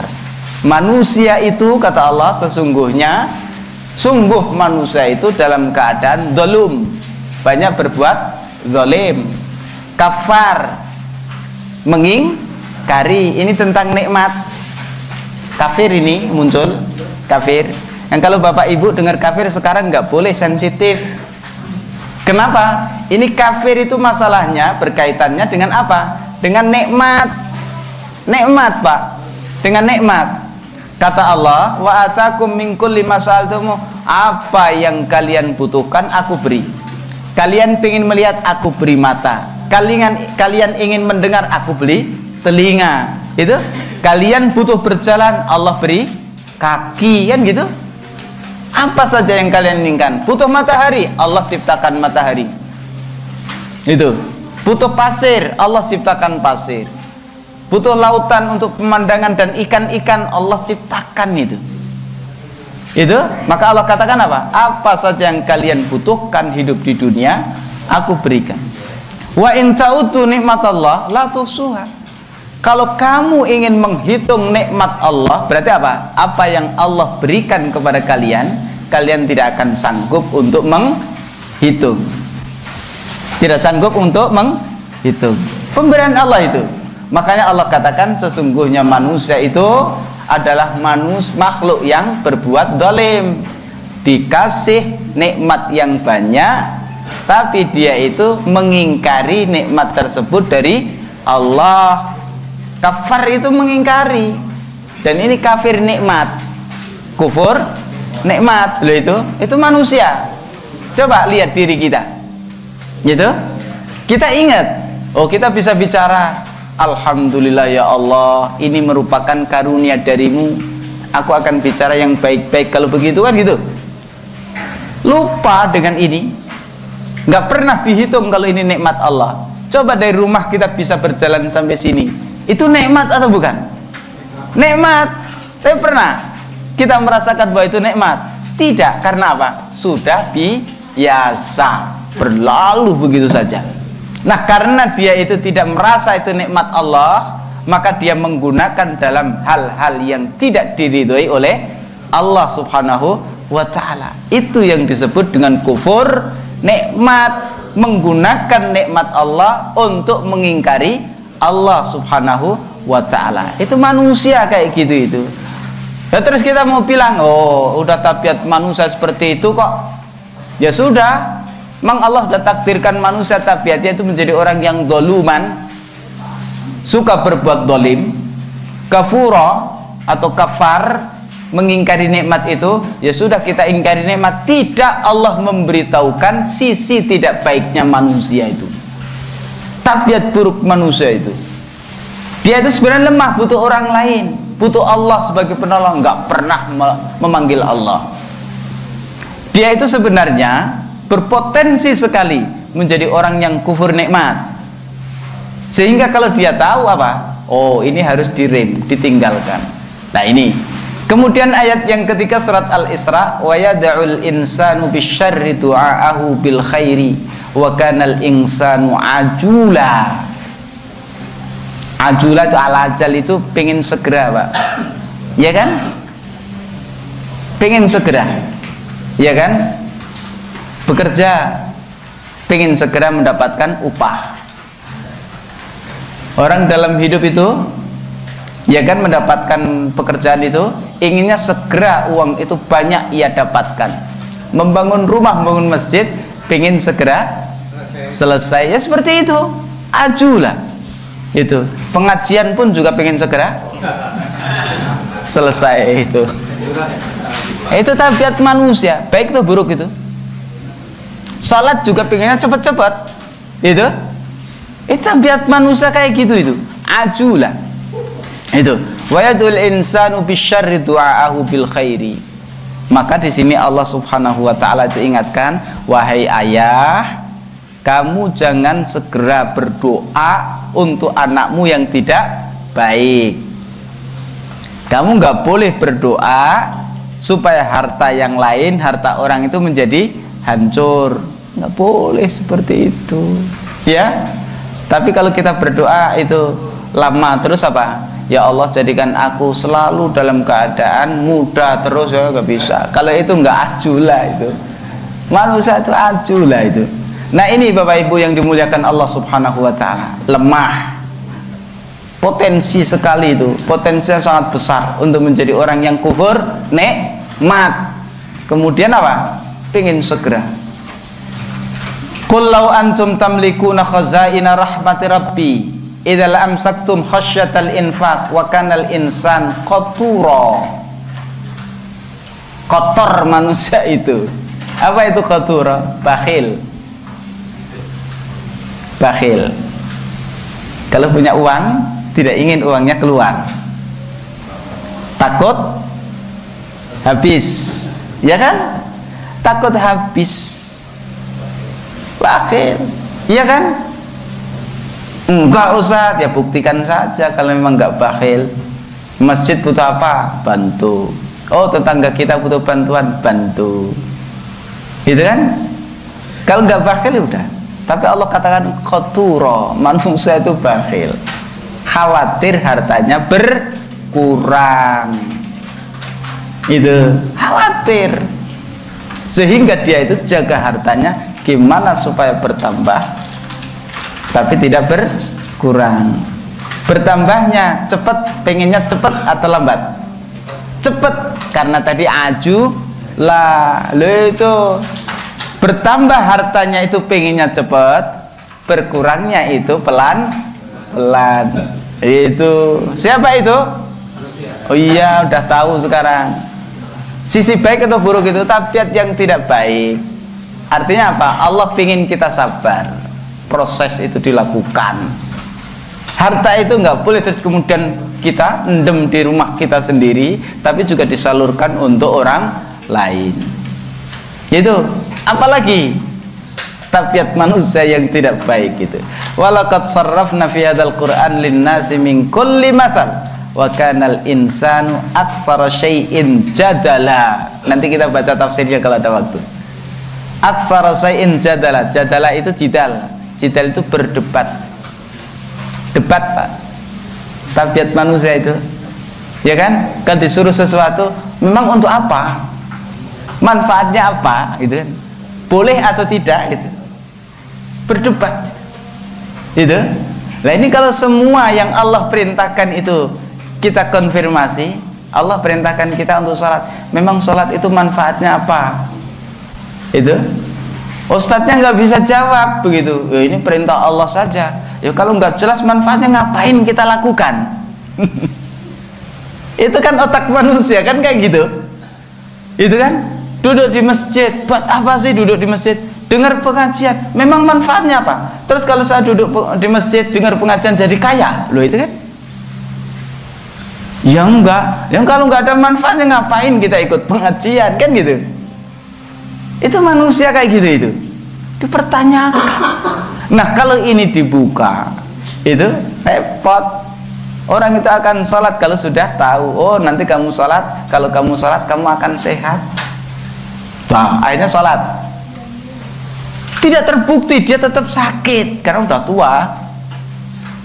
Manusia itu kata Allah sungguh manusia itu dalam keadaan dzalum, banyak berbuat zalim, kafar, mengingkari. Ini tentang nikmat. Kafir ini muncul, kafir. Yang kalau Bapak Ibu dengar kafir sekarang nggak boleh sensitif. Kenapa? Ini kafir itu masalahnya berkaitannya dengan apa? Dengan nikmat. Nikmat, Pak. Dengan nikmat. Kata Allah, wa atakum min kulli ma sa'altum, apa yang kalian butuhkan aku beri. Kalian ingin melihat, aku beri mata. Kalian ingin mendengar, aku beri telinga. Itu. Kalian butuh berjalan, Allah beri kaki, kan gitu. Apa saja yang kalian inginkan. Butuh matahari, Allah ciptakan matahari. Itu. Butuh pasir, Allah ciptakan pasir. Butuh lautan untuk pemandangan dan ikan-ikan, Allah ciptakan itu. Maka Allah katakan apa? Apa saja yang kalian butuhkan hidup di dunia, aku berikan. Wa in ta'utu nikmatallah la tuhsuha. Kalau kamu ingin menghitung nikmat Allah, berarti apa? Apa yang Allah berikan kepada kalian, kalian tidak akan sanggup untuk menghitung. Tidak sanggup untuk menghitung pemberian Allah itu. Makanya Allah katakan sesungguhnya manusia itu adalah makhluk yang berbuat zalim. Dikasih nikmat yang banyak, tapi dia itu mengingkari nikmat tersebut dari Allah. Kafar itu mengingkari. Dan ini kafir nikmat, kufur nikmat. Loh itu manusia. Coba lihat diri kita. Gitu? Kita ingat, oh kita bisa bicara, alhamdulillah ya Allah, ini merupakan karunia darimu. Aku akan bicara yang baik-baik kalau begitu, kan gitu. Lupa dengan ini. Nggak pernah dihitung kalau ini nikmat Allah. Coba dari rumah kita bisa berjalan sampai sini. Itu nikmat atau bukan? Nikmat. Tapi pernah kita merasakan bahwa itu nikmat? Tidak. Karena apa? Sudah biasa, berlalu begitu saja. Nah, karena dia itu tidak merasa itu nikmat Allah, maka dia menggunakan dalam hal-hal yang tidak diridhoi oleh Allah Subhanahu wa ta'ala. Itu yang disebut dengan kufur nikmat, menggunakan nikmat Allah untuk mengingkari Allah Subhanahu wa ta'ala. Itu manusia kayak gitu itu. Ya, terus kita mau bilang, oh udah tabiat manusia seperti itu kok. Ya sudah, memang Allah sudah takdirkan manusia tabiatnya itu menjadi orang yang doluman, suka berbuat dolim, kafura atau kafar, mengingkari nikmat itu. Ya sudah, kita ingkari nikmat. Tidak Allah memberitahukan sisi tidak baiknya manusia itu, tabiat buruk manusia itu. Dia itu sebenarnya lemah, butuh orang lain, butuh Allah sebagai penolong, nggak pernah memanggil Allah. Dia itu sebenarnya berpotensi sekali menjadi orang yang kufur nikmat. Sehingga kalau dia tahu apa, oh ini harus direm, ditinggalkan. Nah ini. Kemudian ayat yang ketiga surat Al-Isra, wa yad'ul insanu bisyarri du'aahu bil khairi wa kanal insanu ajula. Ajula itu al-ajal itu pengen segera, Pak. Ya kan? Pengen segera. Ya kan? Bekerja pengen segera mendapatkan upah. Orang dalam hidup itu ya kan, mendapatkan pekerjaan itu inginnya segera uang itu banyak ia dapatkan. Membangun rumah, membangun masjid pengen segera selesai. Ya seperti itu. Ajulah. Itu. Pengajian pun juga pengen segera selesai itu. Itu tabiat manusia, baik atau buruk itu. Salat juga pengennya cepat-cepat. Itu tabiat manusia kayak gitu itu. Ajulah. Itu. Wa yadul insanu bisyarri du'aahu bil khairi. Maka di sini Allah Subhanahu wa taala itu ingatkan, wahai ayah, kamu jangan segera berdoa untuk anakmu yang tidak baik. Kamu nggak boleh berdoa supaya harta yang lain, harta orang itu menjadi hancur. Nggak boleh seperti itu, ya. Tapi kalau kita berdoa itu lama terus apa? ya Allah jadikan aku selalu dalam keadaan muda terus, ya nggak bisa. Kalau itu nggak ajulah itu. Manusia itu ajulah itu. Nah ini Bapak Ibu yang dimuliakan Allah Subhanahu wa taala, lemah. Potensi sekali itu, potensinya sangat besar untuk menjadi orang yang kufur nikmat. Kemudian apa? Pingin segera. Qul law antum tamlikuna khazaina rahmati rabbi idzal amsaktum khasyatal infaq wa kanal insan qatura. Kotor manusia itu. Apa itu qatura? Bakhil. Bakhil. Kalau punya uang tidak ingin uangnya keluar, takut habis, ya kan? Takut habis, bakhil, ya kan? Enggak usah, ya buktikan saja kalau memang enggak bakhil. Masjid butuh apa? Bantu. Oh tetangga kita butuh bantuan, bantu. Gitu kan? Kalau enggak bakhil ya udah. Tapi Allah katakan qatura, manusia itu bakhil. Khawatir hartanya berkurang, itu khawatir, sehingga dia itu jaga hartanya gimana supaya bertambah tapi tidak berkurang. Bertambahnya cepat, pengennya cepat atau lambat? Cepat, karena tadi aju lah, itu bertambah hartanya itu pengennya cepat, berkurangnya itu pelan-pelan. Itu siapa itu? Oh iya, udah tahu sekarang. Sisi baik atau buruk itu tabiat yang tidak baik. Artinya apa? Allah ingin kita sabar. Proses itu dilakukan. Harta itu nggak boleh terus kemudian kita endem di rumah kita sendiri, tapi juga disalurkan untuk orang lain. Itu apalagi tabiat manusia yang tidak baik itu. Walaqad sarrafna fi hadzal Qur'an lin-nasi min kulli mathal wa kanal insanu aktsara syai'in jadala. Nanti kita baca tafsirnya kalau ada waktu. Aktsara syai'in jadala. Jadala itu jidal. Jidal itu berdebat. Debat, Pak. Tabiat manusia itu. Ya kan? Kalau disuruh sesuatu, memang untuk apa? Manfaatnya apa? Gitu kan? Boleh atau tidak gitu. Berdebat itu. Nah ini kalau semua yang Allah perintahkan itu kita konfirmasi, Allah perintahkan kita untuk sholat, memang sholat itu manfaatnya apa? Itu ustadznya nggak bisa jawab begitu. Ya, ini perintah Allah saja. Ya kalau nggak jelas manfaatnya ngapain kita lakukan? Itu kan otak manusia kan kayak gitu. Itu kan duduk di masjid, buat apa sih duduk di masjid? Dengar pengajian, memang manfaatnya apa? Terus kalau saya duduk di masjid dengar pengajian jadi kaya, loh itu kan? Ya enggak, yang kalau nggak ada manfaatnya ngapain kita ikut pengajian kan gitu? Itu manusia kayak gitu itu, dipertanyakan. Nah kalau ini dibuka, itu repot. Orang itu akan sholat kalau sudah tahu, oh nanti kamu sholat, kalau kamu sholat kamu akan sehat. Nah, akhirnya sholat. Tidak terbukti, dia tetap sakit karena udah tua,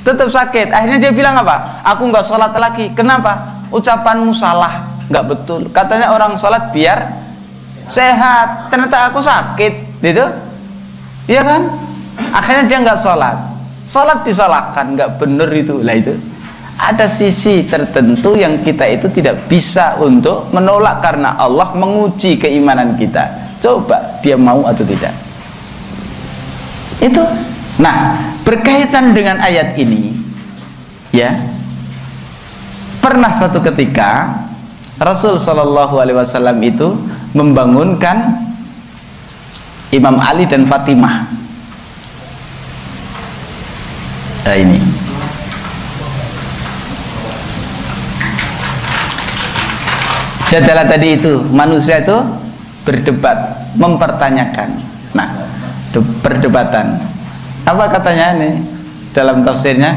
tetap sakit. Akhirnya dia bilang apa? Aku nggak sholat lagi. Kenapa? Ucapanmu salah, nggak betul. Katanya orang sholat biar sehat. Ternyata aku sakit, gitu. Iya kan? Akhirnya dia nggak sholat. Sholat disalahkan, nggak bener itu. Lah itu ada sisi tertentu yang kita itu tidak bisa untuk menolak karena Allah menguji keimanan kita. Coba dia mau atau tidak. Itu. Nah, berkaitan dengan ayat ini, ya. Pernah satu ketika Rasul Shallallahu Alaihi Wasallam itu membangunkan Imam Ali dan Fatimah. Nah, ini. Jadalah tadi itu, manusia itu berdebat, mempertanyakan. Nah, perdebatan. Apa katanya ini? Dalam tafsirnya,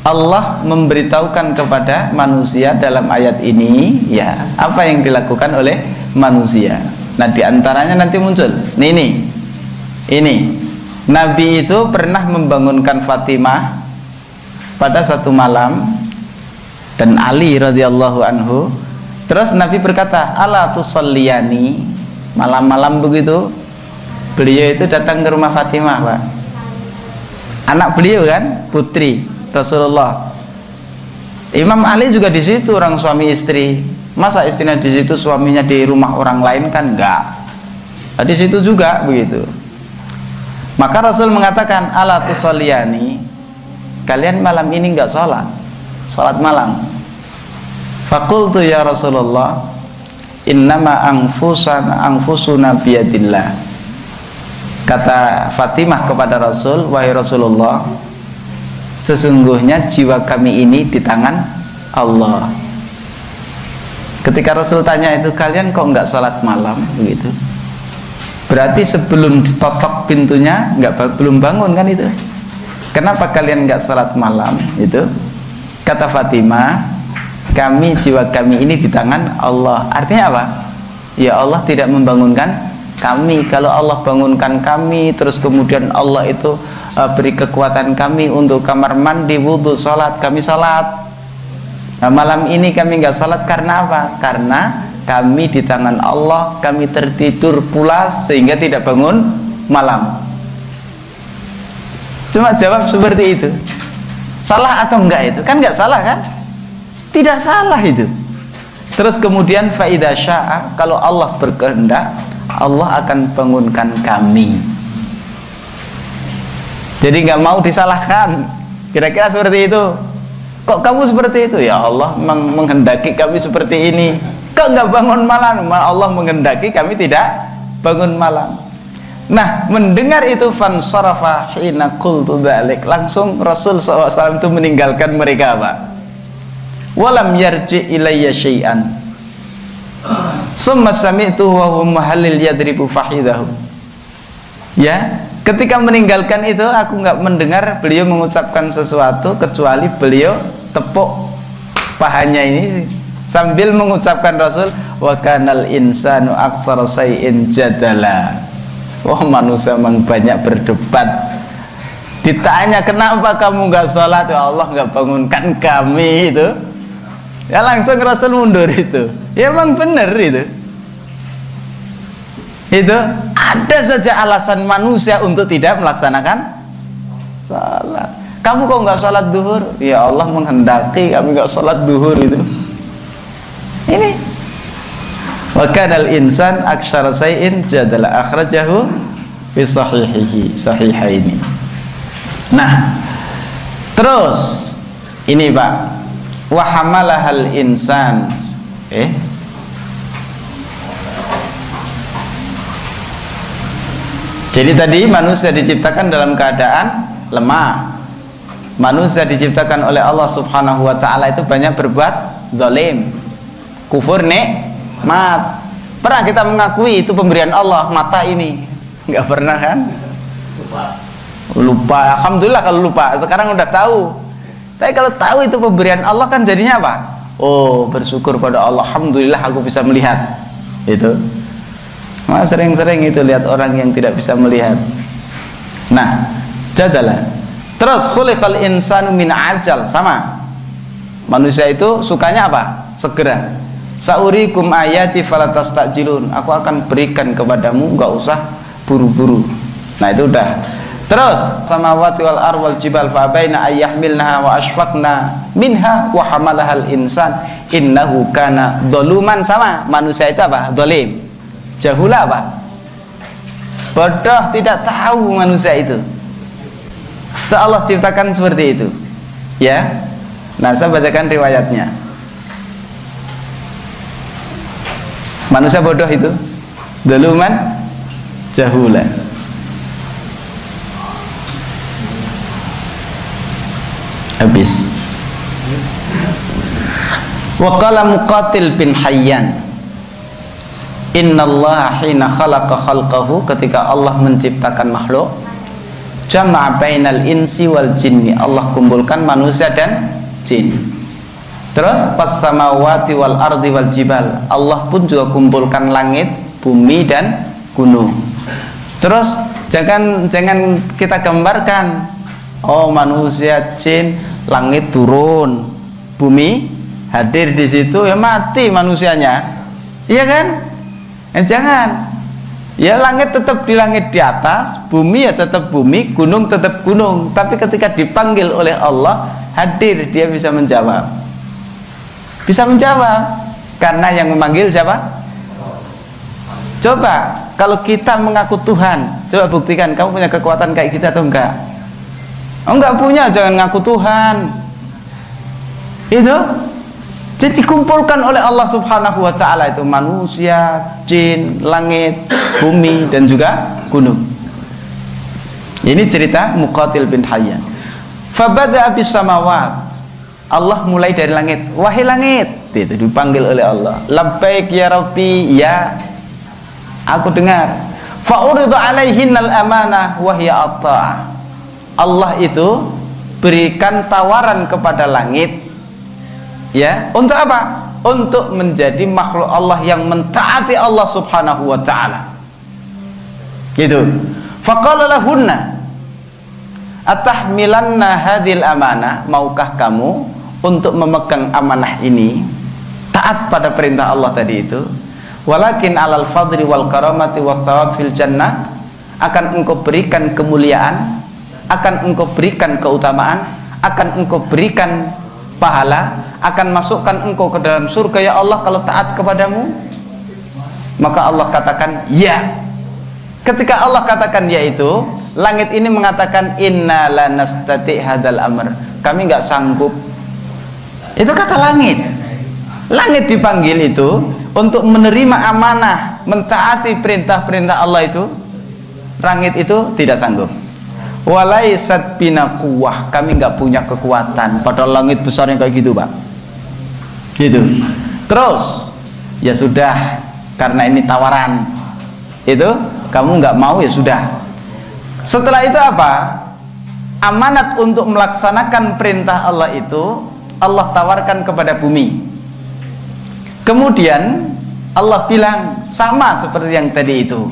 Allah memberitahukan kepada manusia dalam ayat ini, ya, apa yang dilakukan oleh manusia. Nah, diantaranya nanti muncul. Ini. Nabi itu pernah membangunkan Fatimah pada satu malam. dan Ali radhiyallahu anhu. Terus Nabi berkata, ala tusalliyani, malam-malam begitu beliau itu datang ke rumah Fatimah, Pak. Anak beliau kan, putri Rasulullah. Imam Ali juga di situ, orang suami istri. Masa istrinya di situ, suaminya di rumah orang lain kan enggak. Nah, di situ juga begitu. Maka Rasul mengatakan, ala tusalliyani, kalian malam ini enggak salat malam. Faqultu ya Rasulullah, innama anfusuna biyadillah. Kata Fatimah kepada Rasul, wahai Rasulullah, sesungguhnya jiwa kami ini di tangan Allah. Ketika Rasul tanya itu, kalian kok enggak salat malam begitu? Berarti sebelum ditotok pintunya belum bangun kan itu? Kenapa kalian enggak salat malam? Itu kata Fatimah, jiwa kami ini di tangan Allah. Artinya apa? Ya Allah tidak membangunkan kami. Kalau Allah bangunkan kami, terus kemudian Allah itu beri kekuatan kami untuk kamar mandi, wudhu, sholat, kami sholat. Nah, malam ini kami nggak sholat karena apa? Karena kami di tangan Allah, kami tertidur pulas sehingga tidak bangun malam. Cuma jawab seperti itu. Salah atau enggak itu? Kan nggak salah kan? Tidak salah itu. Terus kemudian faida sya'a, kalau Allah berkehendak, Allah akan bangunkan kami. Jadi nggak mau disalahkan. Kira-kira seperti itu. Kok kamu seperti itu? Ya Allah menghendaki kami seperti ini. Kok nggak bangun malam? Allah menghendaki kami tidak bangun malam. Nah, mendengar itu fansarafa hina qultu dzalik, langsung Rasul SAW itu meninggalkan mereka, Pak. Walam yarji ilayya syai'an. Summa sami'tu wa huwa muhallil yadribu fahidahu. Ya, ketika meninggalkan itu aku enggak mendengar beliau mengucapkan sesuatu kecuali beliau tepuk pahanya ini sambil mengucapkan Rasul, wa kanal insanu aktsara syai'in jadala. Oh, manusia memang banyak berdebat. Ditanya, kenapa kamu enggak sholat? Ya Allah enggak bangunkan kami itu. Ya langsung Rasul mundur itu. Ya memang benar itu. Itu ada saja alasan manusia untuk tidak melaksanakan salat. Kamu kok nggak salat duhur? Ya Allah menghendaki kami nggak salat duhur itu. Ini. Wa kanal insan aktsara syai'in jadala, akhrajahu fi sahihaini. Nah, terus ini Pak. Wa hamalahal insan. Jadi tadi manusia diciptakan dalam keadaan lemah. Manusia diciptakan oleh Allah Subhanahu wa taala itu banyak berbuat zalim, kufur nikmat. Pernah kita mengakui itu pemberian Allah mata ini? Enggak pernah kan? Lupa. Alhamdulillah kalau lupa. Sekarang udah tahu. Tapi kalau tahu itu pemberian Allah kan jadinya apa? Oh, bersyukur pada Allah. Alhamdulillah aku bisa melihat. Itu. Nah, sering-sering itu lihat orang yang tidak bisa melihat. Nah, jadalah. Terus khuliqal insanu min ajal, sama. Manusia itu sukanya apa? Segera. Saurikum ayati falatastajilun. Aku akan berikan kepadamu, enggak usah buru-buru. Nah, itu udah. Terus samawati wal ardh wal jibal fa baina ayyahmilnaha wa ashfaqna minha wa hamalahal insan innahu kana zaluman, sama. Manusia itu apa? Zalim. Jahula apa? Bodoh, tidak tahu manusia itu. Allah ciptakan seperti itu. Ya. Nah, saya bacakan riwayatnya. Manusia bodoh itu zaluman jahula. Habis. Wa qala Muqatil bin Hayyan, innallaha hina khalaqa khalqahu, ketika Allah menciptakan makhluk, jama'a bainal insi wal jinni, Allah kumpulkan manusia dan jin. Terus pas samawati wal ardi wal jibal, Allah pun juga kumpulkan langit, bumi dan gunung. Terus jangan kita gambarkan, oh manusia, jin, langit turun, bumi hadir di situ ya mati manusianya, iya kan? Jangan. Ya langit tetap di langit di atas, bumi ya tetap bumi, gunung tetap gunung. Tapi ketika dipanggil oleh Allah, hadir, dia bisa menjawab. Bisa menjawab. Karena yang memanggil siapa? Coba, kalau kita mengaku Tuhan, coba buktikan kamu punya kekuatan kayak kita atau enggak? Oh, enggak punya, jangan ngaku Tuhan. Itu jadi dikumpulkan oleh Allah Subhanahu wa ta'ala itu manusia, jin, langit, bumi, dan juga gunung. Ini cerita Muqatil bin Hayyan. Fabada'a bis samawat. Allah mulai dari langit. Wahai langit, itu dipanggil oleh Allah. Labbaik ya Rabbi, ya aku dengar. Fa'uridu alaihinnal amanah wa hiya at-ta'ah. Allah itu berikan tawaran kepada langit. Ya, untuk apa? Untuk menjadi makhluk Allah yang mentaati Allah Subhanahu wa ta'ala. Gitu. Faqala lahunna atahmilanna hadhil amanah, maukah kamu untuk memegang amanah ini, taat pada perintah Allah tadi itu? Walakin alal fadli wal karamati was thawab fil jannah, akan engkau berikan kemuliaan, akan engkau berikan keutamaan, akan engkau berikan pahala, akan masukkan engkau ke dalam surga ya Allah kalau taat kepadamu. Maka Allah katakan ya. Ketika Allah katakan ya itu, langit ini mengatakan inna lanastati hadzal amr, kami nggak sanggup. Itu kata langit. Langit dipanggil itu untuk menerima amanah, mentaati perintah-perintah Allah itu. Langit itu tidak sanggup. Walaisat bina quwwah, kami nggak punya kekuatan. Padahal langit besarnya kayak gitu, Pak. Gitu. Terus ya sudah, karena ini tawaran. Itu kamu nggak mau ya sudah. Setelah itu apa? Amanat untuk melaksanakan perintah Allah itu Allah tawarkan kepada bumi. Kemudian Allah bilang sama seperti yang tadi itu,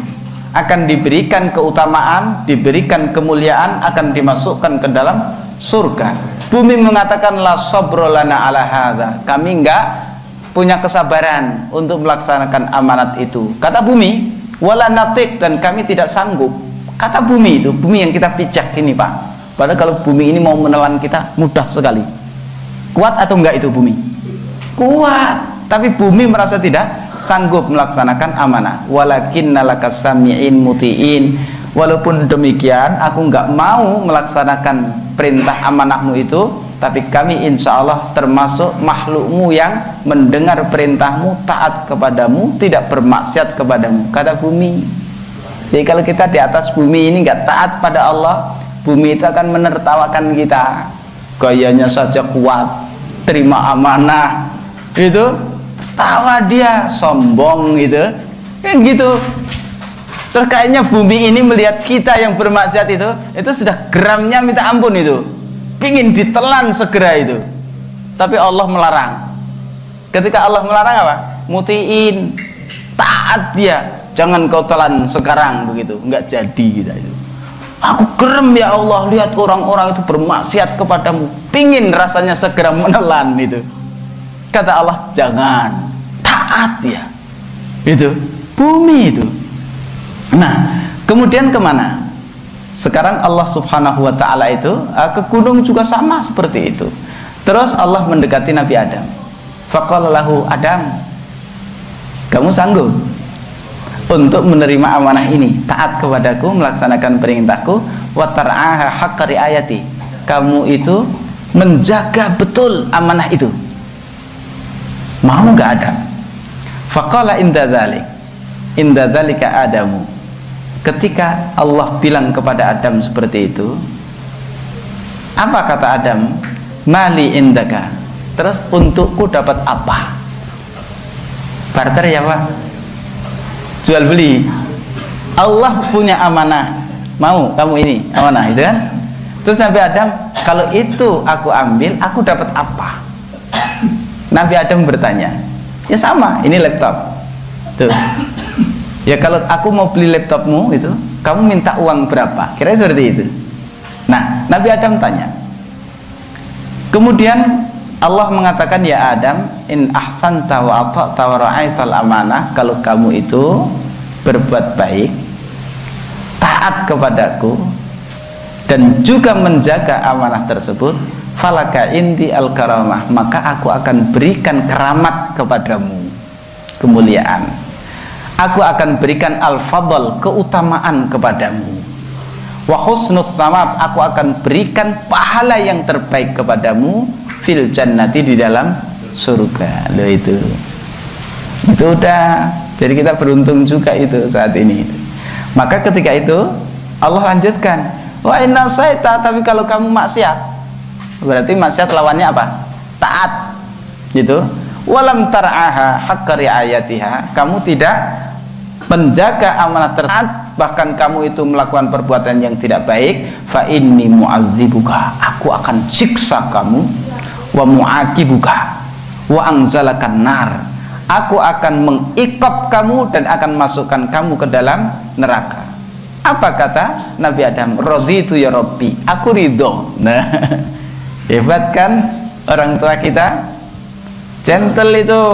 akan diberikan keutamaan, diberikan kemuliaan, akan dimasukkan ke dalam surga. Bumi mengatakan la sabra lana ala hadza, kami enggak punya kesabaran untuk melaksanakan amanat itu. Kata bumi, wala natik, dan kami tidak sanggup. Kata bumi itu, bumi yang kita pijak ini, Pak. Padahal kalau bumi ini mau menelan kita mudah sekali. Kuat atau enggak itu bumi? Kuat, tapi bumi merasa tidak sanggup melaksanakan amanah. Walakinna lakas sami'in muti'in, walaupun demikian aku enggak mau melaksanakan perintah amanahmu itu, tapi kami insya Allah termasuk makhlukmu yang mendengar perintahmu, taat kepadamu, tidak bermaksiat kepadamu. Kata bumi. Jadi kalau kita di atas bumi ini enggak taat pada Allah, bumi itu akan menertawakan kita. Gayanya saja kuat, terima amanah, itu tawa dia, sombong gitu, kan gitu. Terus kayaknya bumi ini melihat kita yang bermaksiat itu sudah geramnya minta ampun itu, pingin ditelan segera itu. Tapi Allah melarang. Ketika Allah melarang apa? Mutiin, taat dia, jangan kau telan sekarang begitu, enggak jadi kita itu. Aku gerem ya Allah lihat orang-orang itu bermaksiat kepadamu, pingin rasanya segera menelan itu. Kata Allah jangan, taat ya. Itu bumi itu. Nah, kemudian kemana? Sekarang Allah Subhanahu wa ta'ala itu ke gunung juga sama seperti itu. Terus Allah mendekati Nabi Adam. Faqala lahu Adam, kamu sanggup untuk menerima amanah ini, taat kepadaku, melaksanakan perintahku, wa tar'aha haqqa riayati, kamu itu menjaga betul amanah itu. Mau enggak Adam? Faqala inda dzalika Adamu. Ketika Allah bilang kepada Adam seperti itu, apa kata Adam? Mali indaka. Terus untukku dapat apa? Barter ya Pak? Jual beli. Allah punya amanah, mau kamu ini amanah itu kan? Terus Nabi Adam, kalau itu aku ambil, aku dapat apa? Nabi Adam bertanya, ya sama, ini laptop tuh. Ya kalau aku mau beli laptopmu itu, kamu minta uang berapa? Kira seperti itu. Nah, Nabi Adam tanya. Kemudian Allah mengatakan, ya Adam, in ahsanta wa ata'ta wa ra'aital amanah, kalau kamu itu berbuat baik, taat kepadaku, dan juga menjaga amanah tersebut, falaka indi al-karamah, maka aku akan berikan keramat kepadamu, kemuliaan. Aku akan berikan al-fadl, keutamaan kepadamu. Wa husnul thamab, aku akan berikan pahala yang terbaik kepadamu fil jannati, di dalam surga. Loh, itu udah, jadi kita beruntung juga itu saat ini. Maka ketika itu Allah lanjutkan, wa inna saita, tapi kalau kamu maksiat, berarti maksiat lawannya apa? Taat, gitu. Walam tar'aha haqqa riayatiha, kamu tidak menjaga amanah tersebut, bahkan kamu itu melakukan perbuatan yang tidak baik, fa inni mu'adzibuka, aku akan siksa kamu, wa mu'aqibuka wa anzalakan nar, aku akan mengikop kamu dan akan masukkan kamu ke dalam neraka. Apa kata Nabi Adam? Raditu ya Rabbi, aku ridho. Nah, hebat kan orang tua kita, gentle itu.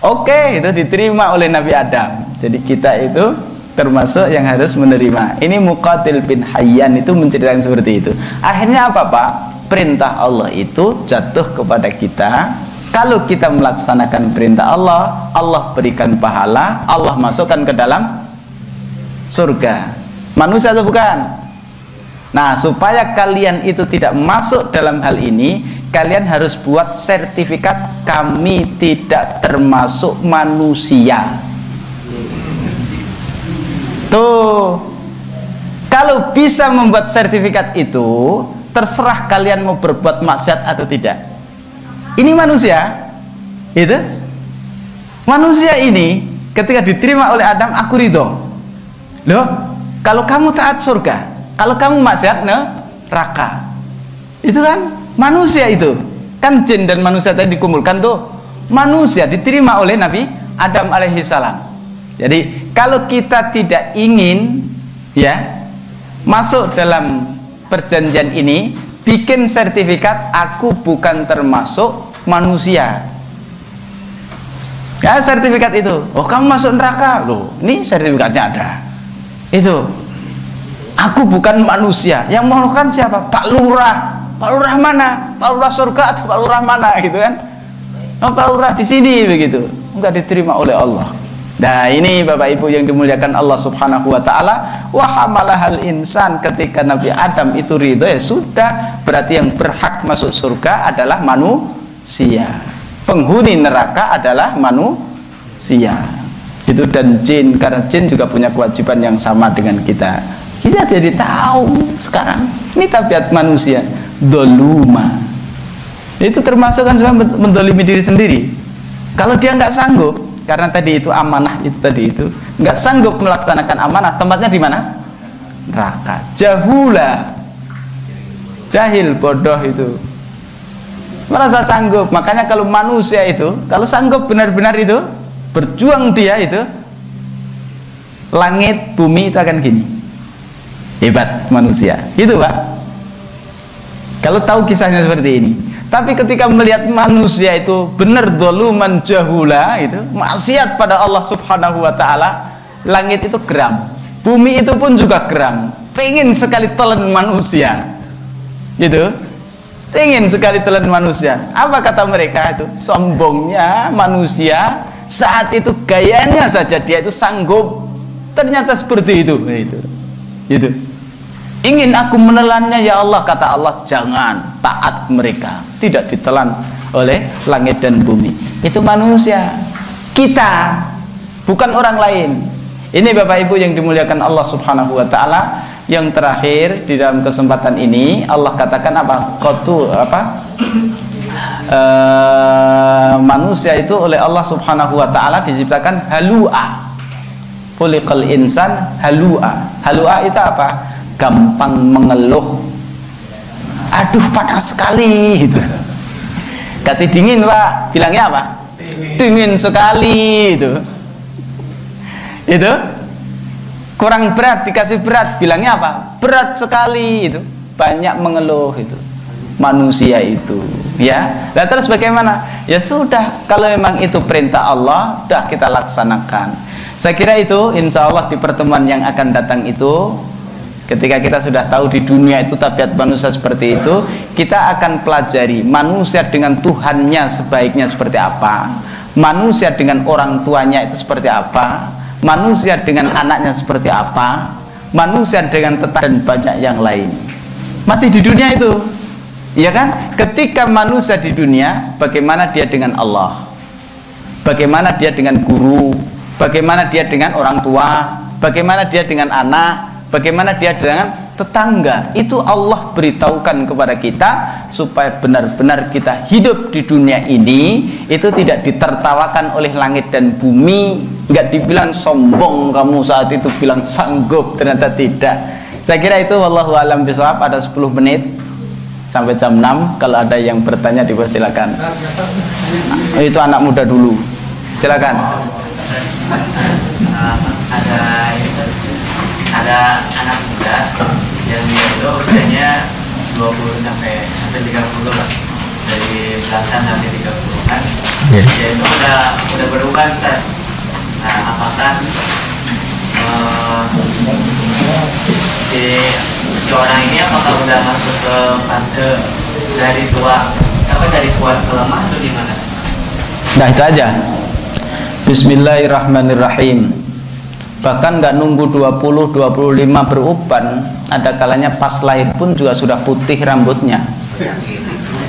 Oke, itu diterima oleh Nabi Adam. Jadi kita itu termasuk yang harus menerima. Ini Muqatil bin Hayyan itu menceritakan seperti itu. Akhirnya apa, Pak? Perintah Allah itu jatuh kepada kita. Kalau kita melaksanakan perintah Allah, Allah berikan pahala, Allah masukkan ke dalam surga. Manusia atau bukan? Nah, supaya kalian itu tidak masuk dalam hal ini, kalian harus buat sertifikat kami tidak termasuk manusia. Tuh, kalau bisa membuat sertifikat itu, terserah kalian mau berbuat maksiat atau tidak. Ini manusia, itu manusia ini ketika diterima oleh Adam, aku ridho. Loh, kalau kamu taat surga, kalau kamu maksiat neraka. Itu kan manusia, itu kan jin dan manusia tadi dikumpulkan tuh. Manusia diterima oleh Nabi Adam alaihi salam. Jadi kalau kita tidak ingin ya masuk dalam perjanjian ini, bikin sertifikat aku bukan termasuk manusia. Ya, sertifikat itu. Oh, kamu masuk neraka. Loh, ini sertifikatnya ada. Itu. Aku bukan manusia. Yang melakukan siapa? Pak Lurah. Pak Lurah mana? Pak Lurah surga atau Pak Lurah mana, gitu kan? Oh, Pak Lurah di sini, begitu. Enggak diterima oleh Allah. Nah, ini Bapak Ibu yang dimuliakan Allah Subhanahu wa taala, wa hamalahal insan, ketika Nabi Adam itu ridho, ya sudah, berarti yang berhak masuk surga adalah manusia. Penghuni neraka adalah manusia. Itu, dan jin, karena jin juga punya kewajiban yang sama dengan kita. Kita jadi tahu sekarang ini tabiat manusia, doluma. Itu termasuk kan cuma mendolimi diri sendiri. Kalau dia nggak sanggup, karena tadi itu amanah, itu tadi itu nggak sanggup melaksanakan amanah, tempatnya di mana? Neraka. Jahula, jahil, bodoh itu merasa sanggup. Makanya kalau manusia itu kalau sanggup benar-benar itu berjuang, dia itu langit bumi itu akan gini. Hebat manusia itu, Pak, kalau tahu kisahnya seperti ini. Tapi ketika melihat manusia itu benar doluman jahula, itu maksiat pada Allah Subhanahu wa taala, langit itu geram, bumi itu pun juga geram, pengen sekali telan manusia, gitu, pengen sekali telan manusia. Apa kata mereka itu? Sombongnya manusia saat itu, gayanya saja dia itu sanggup, ternyata seperti itu, gitu. Ingin aku menelannya ya Allah, kata Allah, jangan, taat mereka, tidak ditelan oleh langit dan bumi. Itu manusia, kita, bukan orang lain. Ini Bapak Ibu yang dimuliakan Allah Subhanahu wa taala. Yang terakhir di dalam kesempatan ini, Allah katakan apa? Manusia itu oleh Allah Subhanahu wa taala diciptakan halu'a. Khuliqal insan halu'a. Halu'a itu apa? Gampang mengeluh. Aduh, panas sekali, gitu. Kasih dingin, Pak, bilangnya apa? Dingin sekali, itu. Kurang berat, dikasih berat, bilangnya apa? Berat sekali, itu. Banyak mengeluh, itu manusia itu. Ya, nah terus bagaimana? Ya sudah, kalau memang itu perintah Allah, sudah kita laksanakan. Saya kira itu, insya Allah di pertemuan yang akan datang itu, ketika kita sudah tahu di dunia itu tabiat manusia seperti itu, kita akan pelajari manusia dengan Tuhannya sebaiknya seperti apa, manusia dengan orang tuanya itu seperti apa, manusia dengan anaknya seperti apa, manusia dengan tetangga dan banyak yang lain. Masih di dunia itu. Ya kan? Ketika manusia di dunia, bagaimana dia dengan Allah? Bagaimana dia dengan guru? Bagaimana dia dengan orang tua? Bagaimana dia dengan anak? Bagaimana dia dengan tetangga? Itu Allah beritahukan kepada kita supaya benar-benar kita hidup di dunia ini itu tidak ditertawakan oleh langit dan bumi, enggak dibilang sombong kamu saat itu bilang sanggup, ternyata tidak. Saya kira itu, wallahu a'lam bishawab. Ada 10 menit sampai jam 6. Kalau ada yang bertanya dipersilakan. Itu anak muda dulu, silakan. Ada anak muda yang dia itu usianya 20 sampai 30 lah, dari belasan sampai 30-an. Dia itu udah berubah, Ustaz. Nah, apakah si orang ini apakah udah masuk ke fase dari tua, dari kuat ke lemah atau gimana? Nah, itu aja. Bismillahirrahmanirrahim. Bahkan nggak nunggu 20, 25 beruban, ada kalanya pas lahir pun juga sudah putih rambutnya.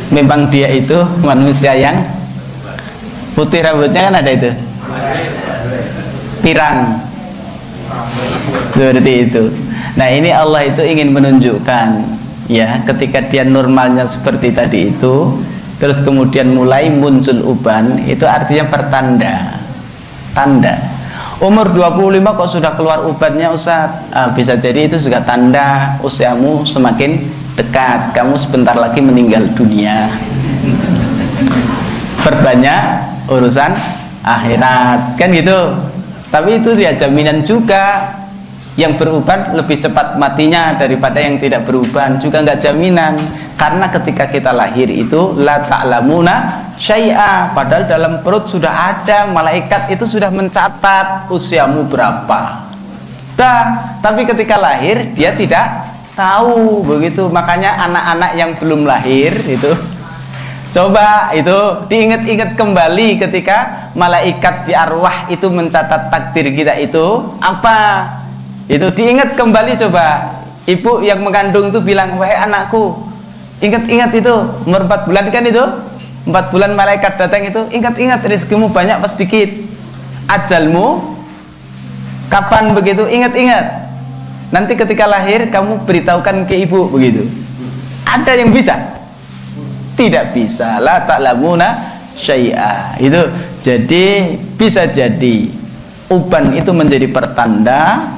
Memang dia itu manusia yang putih rambutnya, kan ada itu pirang seperti itu. Nah, ini Allah itu ingin menunjukkan, ya, ketika dia normalnya seperti tadi itu, terus kemudian mulai muncul uban, itu artinya pertanda, tanda. Umur 25 kok sudah keluar ubannya, Ustaz? Bisa jadi itu juga tanda usiamu semakin dekat, kamu sebentar lagi meninggal dunia. Perbanyak urusan akhirat, kan gitu. Tapi itu dia jaminan juga. Yang beruban lebih cepat matinya daripada yang tidak beruban, juga nggak jaminan. Karena ketika kita lahir itu la ta'lamuna syai'a, padahal dalam perut sudah ada malaikat itu sudah mencatat usiamu berapa. Tapi ketika lahir dia tidak tahu begitu. Makanya anak-anak yang belum lahir itu coba itu diingat-ingat kembali ketika malaikat di arwah itu mencatat takdir kita itu apa. Itu diingat kembali, coba ibu yang mengandung itu bilang, wahai anakku, ingat-ingat itu umur 4 bulan kan, itu 4 bulan malaikat datang itu, ingat-ingat rezekimu banyak apa sedikit, ajalmu kapan, begitu, ingat-ingat. Nanti ketika lahir kamu beritahukan ke ibu, begitu. Ada yang bisa? Tidak bisa. La ta'lamuna syai'a. Itu jadi bisa jadi uban itu menjadi pertanda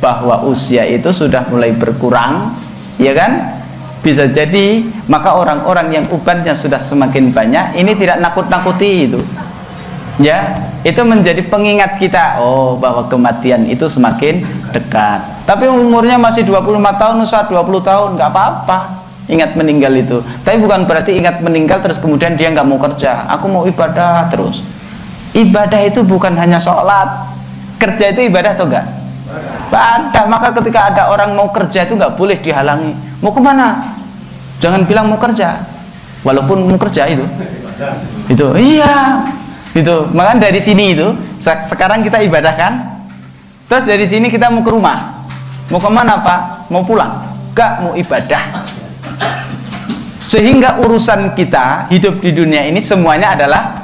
bahwa usia itu sudah mulai berkurang, ya kan? Bisa jadi, maka orang-orang yang ubannya sudah semakin banyak, ini tidak nakut-nakuti itu. Ya, itu menjadi pengingat kita, oh, bahwa kematian itu semakin dekat. Tapi umurnya masih 25 tahun, Ustaz, 20 tahun, nggak apa-apa. Ingat meninggal itu. Tapi bukan berarti ingat meninggal terus kemudian dia nggak mau kerja. Aku mau ibadah terus. Ibadah itu bukan hanya sholat. Kerja itu ibadah atau enggak? Ada. Maka ketika ada orang mau kerja itu nggak boleh dihalangi. Mau kemana? Jangan bilang mau kerja, walaupun mau kerja itu iya, itu. Maka dari sini itu sekarang kita ibadah kan, terus dari sini kita mau ke rumah. Mau kemana, Pak? Mau pulang? Enggak, mau ibadah. Sehingga urusan kita hidup di dunia ini semuanya adalah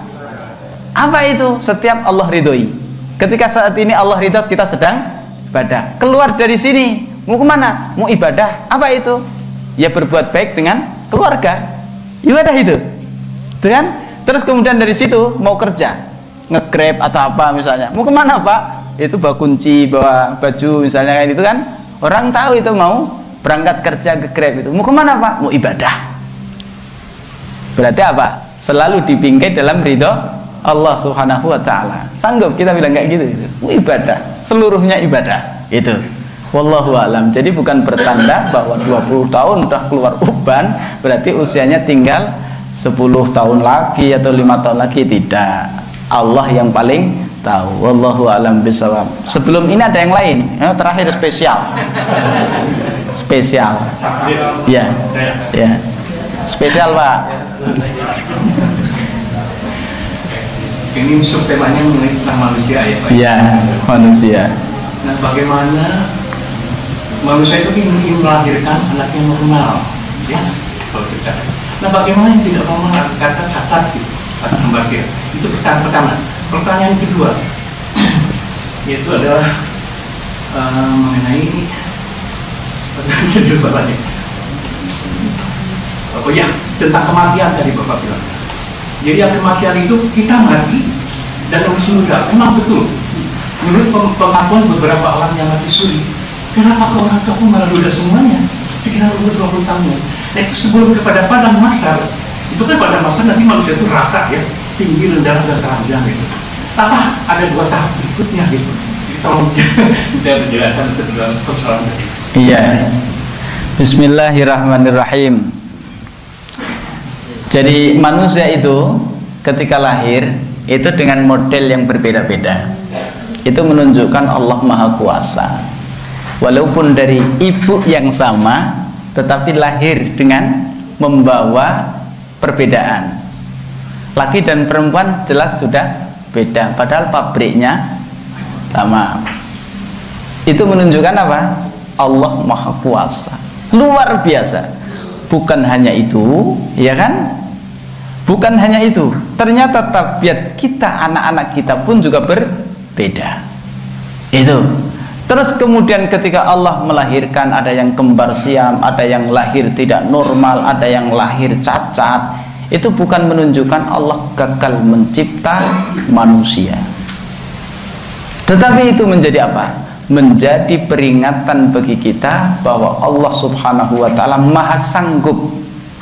apa itu? Setiap Allah ridhoi. Ketika saat ini Allah ridho, kita sedang ibadah. Keluar dari sini mau kemana? Mau ibadah. Apa itu? Ya berbuat baik dengan keluarga. Ibadah itu. Kan? Terus kemudian dari situ mau kerja, nge-grab atau apa misalnya. Mau kemana, Pak? Itu bawa kunci, bawa baju misalnya, kayak gitu kan. Orang tahu itu mau berangkat kerja, nge-grab itu. Mau kemana, Pak? Mau ibadah. Berarti apa? Selalu dibingkai dalam ridho Allah Subhanahu wa ta'ala. Sanggup kita bilang kayak gitu, gitu. Mau ibadah, seluruhnya ibadah. Itu. Wallahu a'lam. Jadi bukan bertanda bahwa 20 tahun udah keluar uban berarti usianya tinggal 10 tahun lagi atau 5 tahun lagi, tidak. Allah yang paling tahu. Wallahu a'lam bishawab. Sebelum ini ada yang lain. Terakhir spesial. Spesial. Ya. Ya. Spesial, Pak. Ini subtemanya mengenai tentang manusia ya Pak? Ya, manusia. Nah, bagaimana manusia itu ingin melahirkan anak yang normal, ya? Kalau kita. Nah, bagaimana yang tidak normal, kata cacat gitu, kata Mbasir. Itu pertanyaan pertama. Pertanyaan kedua, yaitu adalah mengenai oh ya, tentang kematian tadi Bapak bilang. Jadi yang kematian itu kita mati dan masih muda. Memang betul. Menurut pengakuan beberapa orang yang mati suri, kenapa orang tua malah muda semuanya? Sekitar umur 20 tahun. Nah itu sebelum kepada padang mahsyar. Itu kan padang mahsyar nanti manusia itu rata ya, tinggi, rendah, dan teranjang gitu. Tapi ada 2 tahap berikutnya gitu. Jadi tolong kita penjelasan kedua persoalan tadi. Iya. Bismillahirrahmanirrahim. Jadi manusia itu ketika lahir itu dengan model yang berbeda-beda. Itu menunjukkan Allah Maha Kuasa. Walaupun dari ibu yang sama, tetapi lahir dengan membawa perbedaan. Laki dan perempuan jelas sudah beda, padahal pabriknya sama. Itu menunjukkan apa? Allah Maha Kuasa. Luar biasa. Bukan hanya itu, ya kan? Bukan hanya itu. Ternyata tabiat kita, anak-anak kita pun juga berbeda. Itu. Terus kemudian ketika Allah melahirkan, ada yang kembar siam, ada yang lahir tidak normal, ada yang lahir cacat. Itu bukan menunjukkan Allah gagal mencipta manusia. Tetapi itu menjadi apa? Menjadi peringatan bagi kita bahwa Allah Subhanahu wa ta'ala maha sanggup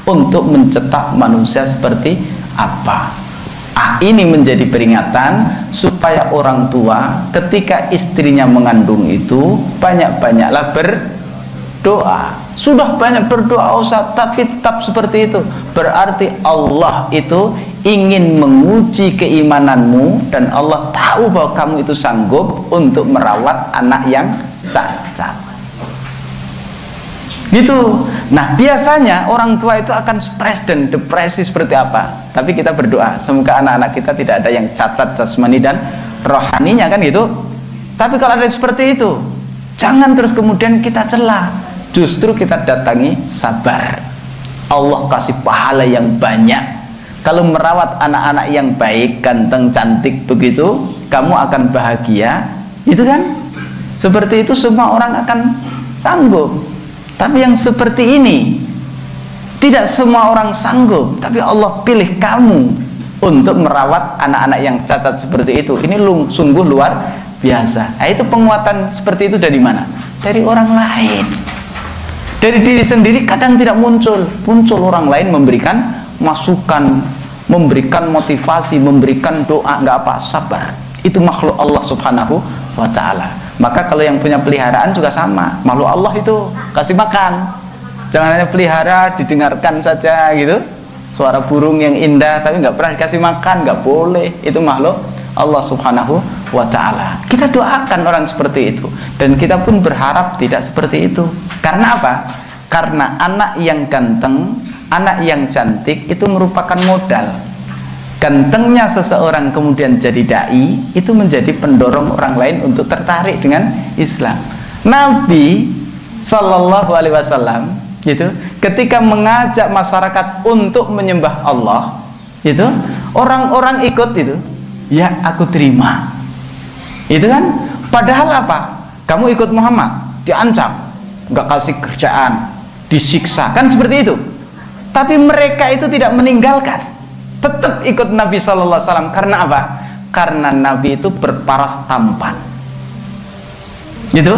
untuk mencetak manusia seperti apa. Ini menjadi peringatan supaya orang tua ketika istrinya mengandung itu banyak-banyaklah berdoa. Sudah banyak berdoa Ustaz, tapi tetap seperti itu. Berarti Allah itu ingin menguji keimananmu, dan Allah tahu bahwa kamu itu sanggup untuk merawat anak yang cacat. Gitu. Nah, biasanya orang tua itu akan stres dan depresi seperti apa? Tapi kita berdoa, semoga anak-anak kita tidak ada yang cacat jasmani dan rohaninya, kan gitu. Tapi kalau ada seperti itu, jangan terus kemudian kita celah. Justru kita datangi sabar. Allah kasih pahala yang banyak. Kalau merawat anak-anak yang baik, ganteng, cantik begitu, kamu akan bahagia. Itu kan? Seperti itu semua orang akan sanggup. Tapi yang seperti ini, tidak semua orang sanggup. Tapi Allah pilih kamu untuk merawat anak-anak yang cacat seperti itu. Ini sungguh luar biasa. Nah, itu penguatan seperti itu dari mana? Dari orang lain. Dari diri sendiri kadang tidak muncul. Muncul orang lain memberikan masukan, memberikan motivasi, memberikan doa, nggak apa, sabar. Itu makhluk Allah Subhanahu wa ta'ala. Maka kalau yang punya peliharaan juga sama, makhluk Allah itu kasih makan. Jangan hanya pelihara didengarkan saja gitu, suara burung yang indah tapi nggak pernah dikasih makan, nggak boleh. Itu makhluk Allah Subhanahu wa ta'ala. Kita doakan orang seperti itu, dan kita pun berharap tidak seperti itu. Karena apa? Karena anak yang ganteng, anak yang cantik itu merupakan modal. Gantengnya seseorang kemudian jadi dai, itu menjadi pendorong orang lain untuk tertarik dengan Islam. Nabi Sallallahu Alaihi Wasallam gitu, ketika mengajak masyarakat untuk menyembah Allah, itu orang-orang ikut itu, ya aku terima. Itu kan? Padahal apa? Kamu ikut Muhammad, diancam, nggak kasih kerjaan, disiksa, kan seperti itu. Tapi mereka itu tidak meninggalkan, tetap ikut Nabi Sallallahu Alaihi Wasallam. Karena apa? Karena Nabi itu berparas tampan. Gitu?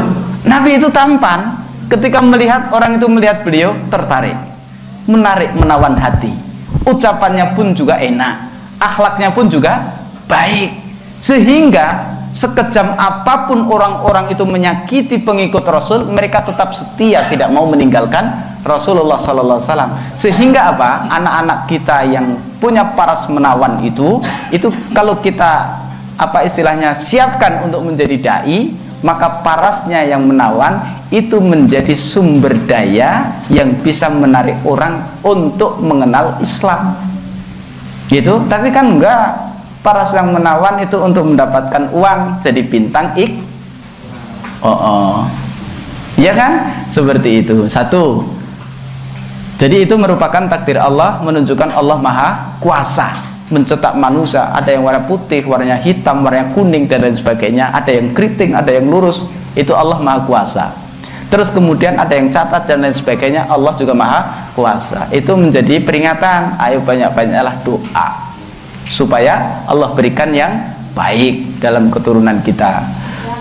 Nabi itu tampan. Ketika melihat orang itu melihat beliau tertarik, menarik, menawan hati. Ucapannya pun juga enak, akhlaknya pun juga baik. Sehingga sekejam apapun orang-orang itu menyakiti pengikut Rasul, mereka tetap setia, tidak mau meninggalkan Rasulullah SAW. Sehingga apa? Anak-anak kita yang punya paras menawan itu kalau kita apa istilahnya siapkan untuk menjadi dai, maka parasnya yang menawan itu menjadi sumber daya yang bisa menarik orang untuk mengenal Islam. Gitu. Tapi kan enggak, paras yang menawan itu untuk mendapatkan uang, jadi bintang ya kan? Seperti itu. Satu. Jadi itu merupakan takdir Allah, menunjukkan Allah Maha Kuasa mencetak manusia. Ada yang warna putih, warnanya hitam, warnanya kuning dan lain sebagainya. Ada yang keriting, ada yang lurus. Itu Allah Maha Kuasa. Terus kemudian ada yang catat dan lain sebagainya. Allah juga Maha Kuasa. Itu menjadi peringatan. Ayo banyak-banyaklah doa supaya Allah berikan yang baik dalam keturunan kita.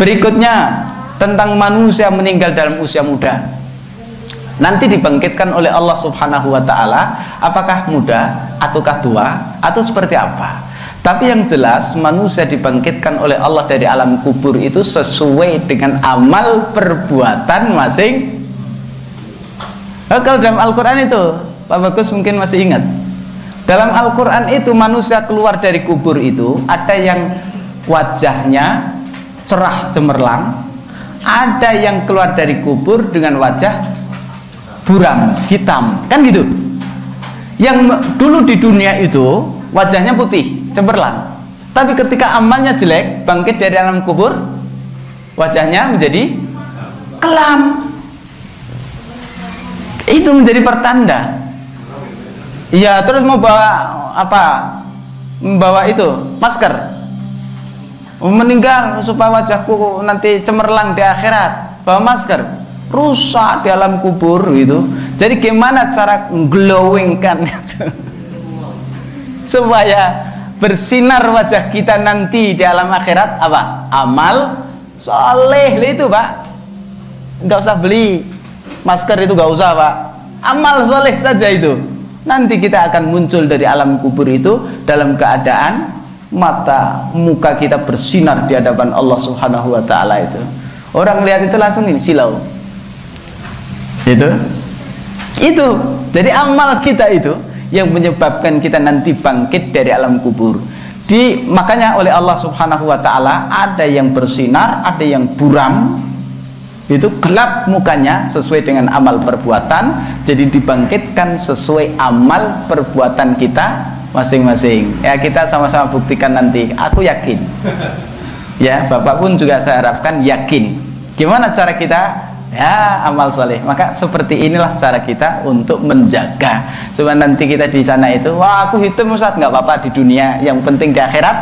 Berikutnya tentang manusia meninggal dalam usia muda. Nanti dibangkitkan oleh Allah Subhanahu wa ta'ala, apakah muda ataukah tua atau seperti apa. Tapi yang jelas manusia dibangkitkan oleh Allah dari alam kubur itu sesuai dengan amal perbuatan masing. Kalau dalam Al-Quran itu Pak Bagus mungkin masih ingat, dalam Al-Quran itu manusia keluar dari kubur itu ada yang wajahnya cerah cemerlang, ada yang keluar dari kubur dengan wajah buram, hitam, kan gitu. Yang dulu di dunia itu wajahnya putih, cemerlang, tapi ketika amalnya jelek, bangkit dari alam kubur, wajahnya menjadi kelam. Itu menjadi pertanda. Iya, terus mau bawa apa? Membawa itu masker, meninggal supaya wajahku nanti cemerlang di akhirat, bawa masker, rusak di alam kubur gitu. Jadi gimana cara glowingkan itu supaya bersinar wajah kita nanti di alam akhirat? Apa? Amal soleh itu Pak. Nggak usah beli masker itu, nggak usah Pak. Amal soleh saja itu. Nanti kita akan muncul dari alam kubur itu dalam keadaan mata muka kita bersinar di hadapan Allah Subhanahu wa ta'ala itu. Orang lihat itu langsung ini silau. Itu. Jadi amal kita itu yang menyebabkan kita nanti bangkit dari alam kubur. Makanya oleh Allah Subhanahu wa ta'ala ada yang bersinar, ada yang buram. Itu gelap mukanya sesuai dengan amal perbuatan. Jadi dibangkitkan sesuai amal perbuatan kita masing-masing. Ya, kita sama-sama buktikan nanti. Aku yakin. Ya, Bapak pun juga saya harapkan yakin. Gimana cara kita? Ya, amal soleh. Maka seperti inilah cara kita untuk menjaga. Coba nanti kita di sana itu, wah aku hitam Ustaz, nggak apa-apa di dunia. Yang penting di akhirat,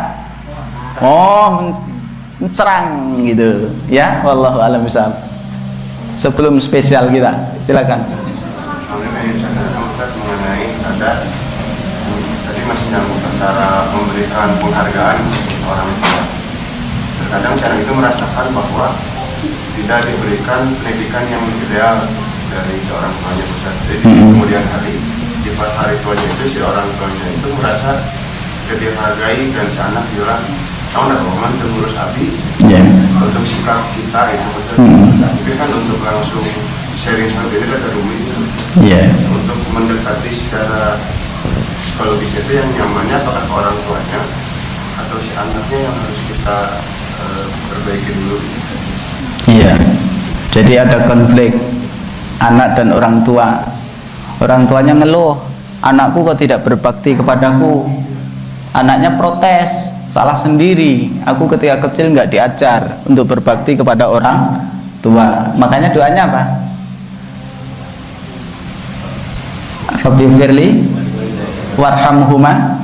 mencerang gitu. Ya, wallahu a'lam bishawab. Sebelum spesial kita, silakan. Mengenai tadi masih nyambung antara memberikan penghargaan orang tua. Terkadang cara itu merasakan bahwa tidak diberikan pendidikan yang ideal dari seorang tuanya besar. Jadi kemudian hari di hari tuanya itu si orang tuanya itu merasa tidak dihargai dan si anak bilang, tahu nggak Roman itu ngurus abi, untuk sikap kita itu betul. Mungkin kan untuk langsung sharing seperti ini ada rumit. Untuk mendekati secara psikologis itu yang nyamannya apakah orang tuanya atau si anaknya yang harus kita perbaiki dulu. Iya. Jadi ada konflik anak dan orang tua. Orang tuanya ngeluh, anakku kok tidak berbakti kepadaku. Anaknya protes, salah sendiri. Aku ketika kecil nggak diajar untuk berbakti kepada orang tua. Makanya doanya apa? Rabbi firli warhamhuma,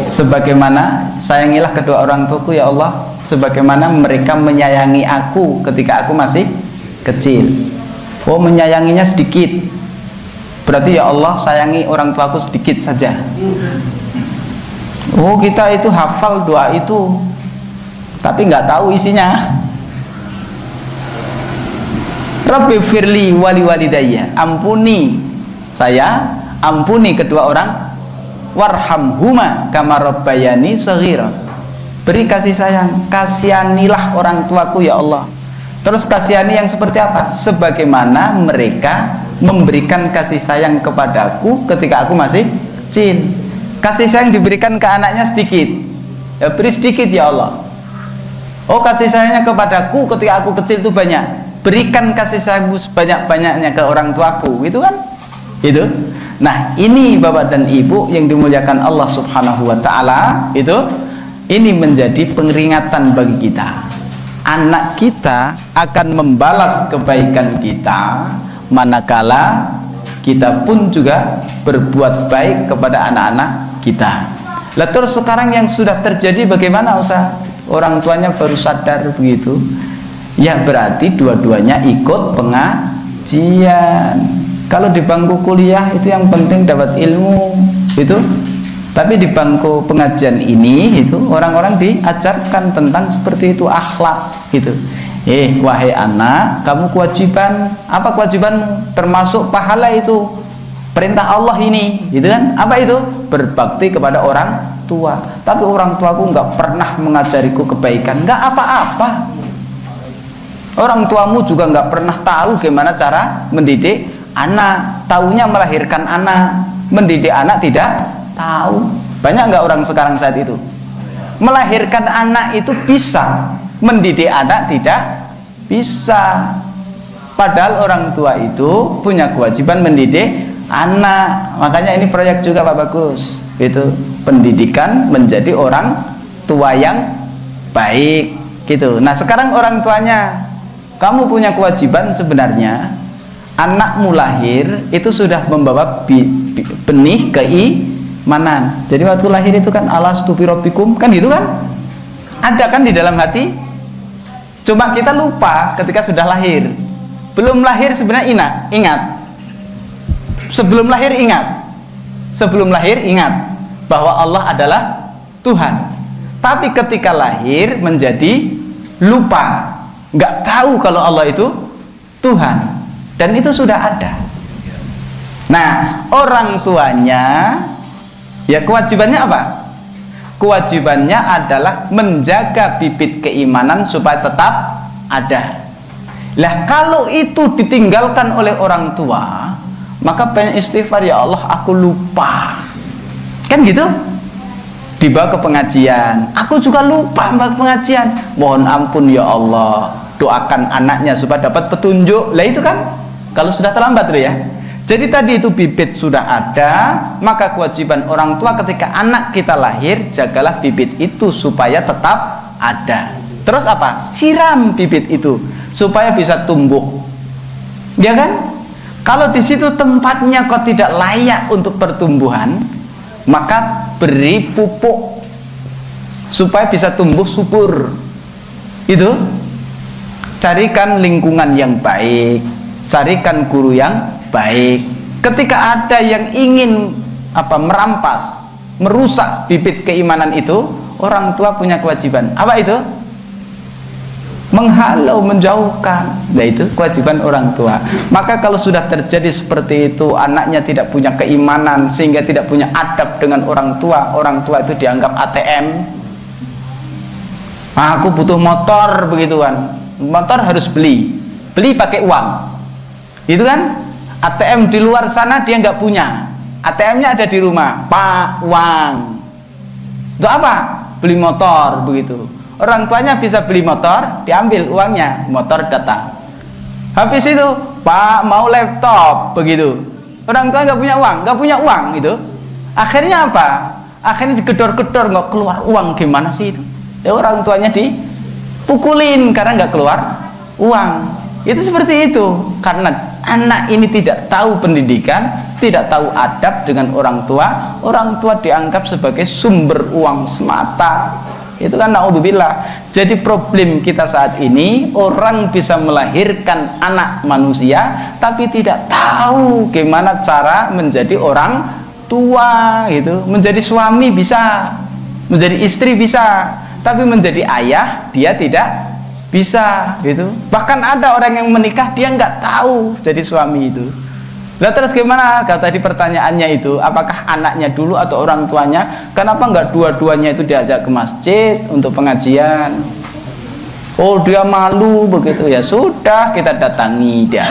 sebagaimana sayangilah kedua orang tuaku ya Allah, sebagaimana mereka menyayangi aku ketika aku masih kecil. Oh, menyayanginya sedikit, berarti ya Allah sayangi orang tuaku sedikit saja. Oh, kita itu hafal doa itu tapi nggak tahu isinya. Rabbi firli wali walidayya, ampuni saya, ampuni kedua orang, warhamhuma kama rabbayani shaghira, beri kasih sayang, kasihanilah orang tuaku ya Allah. Terus kasihani yang seperti apa? Sebagaimana mereka memberikan kasih sayang kepadaku ketika aku masih kecil. Kasih sayang diberikan ke anaknya sedikit, ya beri sedikit ya Allah. Oh, kasih sayangnya kepadaku ketika aku kecil itu banyak, berikan kasih sayangmu sebanyak-banyaknya ke orang tuaku, gitu kan? Itu. Nah, ini Bapak dan Ibu yang dimuliakan Allah Subhanahu wa taala, itu ini menjadi peringatan bagi kita. Anak kita akan membalas kebaikan kita manakala kita pun juga berbuat baik kepada anak-anak kita. Lah terus sekarang yang sudah terjadi bagaimana Ustaz? Orang tuanya baru sadar begitu. Ya berarti dua-duanya ikut pengajian. Kalau di bangku kuliah itu yang penting dapat ilmu, itu. Tapi di bangku pengajian ini itu orang-orang diajarkan tentang seperti itu, akhlak gitu. Wahai anak, kamu kewajiban, apa kewajibanmu? Termasuk pahala itu perintah Allah ini, gitu kan? Apa itu? Berbakti kepada orang tua. Tapi orang tuaku nggak pernah mengajariku kebaikan, nggak apa-apa. Orang tuamu juga nggak pernah tahu gimana cara mendidik anak, taunya melahirkan anak, mendidik anak tidak tahu. Banyak nggak orang sekarang saat itu? Melahirkan anak itu bisa, mendidik anak tidak bisa. Padahal orang tua itu punya kewajiban mendidik anak. Makanya ini proyek juga Pak Bagus, itu pendidikan menjadi orang tua yang baik gitu. Nah sekarang orang tuanya, kamu punya kewajiban sebenarnya. Anakmu lahir itu sudah membawa benih keimanan. Jadi waktu lahir itu kan alastu birabbikum, kan gitu kan? Ada kan di dalam hati. Cuma kita lupa ketika sudah lahir. Belum lahir sebenarnya ingat. Sebelum lahir ingat. Sebelum lahir ingat bahwa Allah adalah Tuhan. Tapi ketika lahir menjadi lupa, nggak tahu kalau Allah itu Tuhan. Dan itu sudah ada. Nah, orang tuanya ya kewajibannya apa? Kewajibannya adalah menjaga bibit keimanan supaya tetap ada. Lah kalau itu ditinggalkan oleh orang tua, maka banyak istighfar, ya Allah aku lupa. Kan gitu? Dibawa ke pengajian, aku juga lupa mbak pengajian. Mohon ampun ya Allah, doakan anaknya supaya dapat petunjuk. Lah itu kan kalau sudah terlambat loh ya. Jadi tadi itu bibit sudah ada, maka kewajiban orang tua ketika anak kita lahir, jagalah bibit itu supaya tetap ada. Terus apa? Siram bibit itu supaya bisa tumbuh. Ya kan? Kalau di situ tempatnya kok tidak layak untuk pertumbuhan, maka beri pupuk supaya bisa tumbuh subur. Itu carikan lingkungan yang baik, carikan guru yang baik. Ketika ada yang ingin merampas, merusak bibit keimanan itu, orang tua punya kewajiban. Apa itu? Menghalau, menjauhkan. Nah itu kewajiban orang tua. Maka kalau sudah terjadi seperti itu, anaknya tidak punya keimanan sehingga tidak punya adab dengan orang tua itu dianggap ATM. Aku butuh motor begitu kan. Motor harus beli pakai uang. Itu kan? ATM di luar sana dia nggak punya. ATM-nya ada di rumah. Pak, uang. Untuk apa? Beli motor begitu. Orang tuanya bisa beli motor, diambil uangnya, motor datang. Habis itu, Pak mau laptop begitu. Orang tua nggak punya uang gitu. Akhirnya apa? Akhirnya digedor-gedor, nggak keluar uang, gimana sih itu? Ya orang tuanya dipukulin karena nggak keluar uang. Itu seperti itu. Karena anak ini tidak tahu pendidikan, tidak tahu adab dengan orang tua dianggap sebagai sumber uang semata. Itu kan naudzubillah. Jadi problem kita saat ini, orang bisa melahirkan anak manusia tapi tidak tahu gimana cara menjadi orang tua gitu. Menjadi suami bisa, menjadi istri bisa, tapi menjadi ayah dia tidak bisa gitu. Bahkan ada orang yang menikah dia nggak tahu jadi suami itu. Lah terus gimana? Kalau tadi pertanyaannya itu, apakah anaknya dulu atau orang tuanya? Kenapa nggak dua-duanya itu diajak ke masjid untuk pengajian? Oh dia malu begitu, ya sudah kita datangi dia.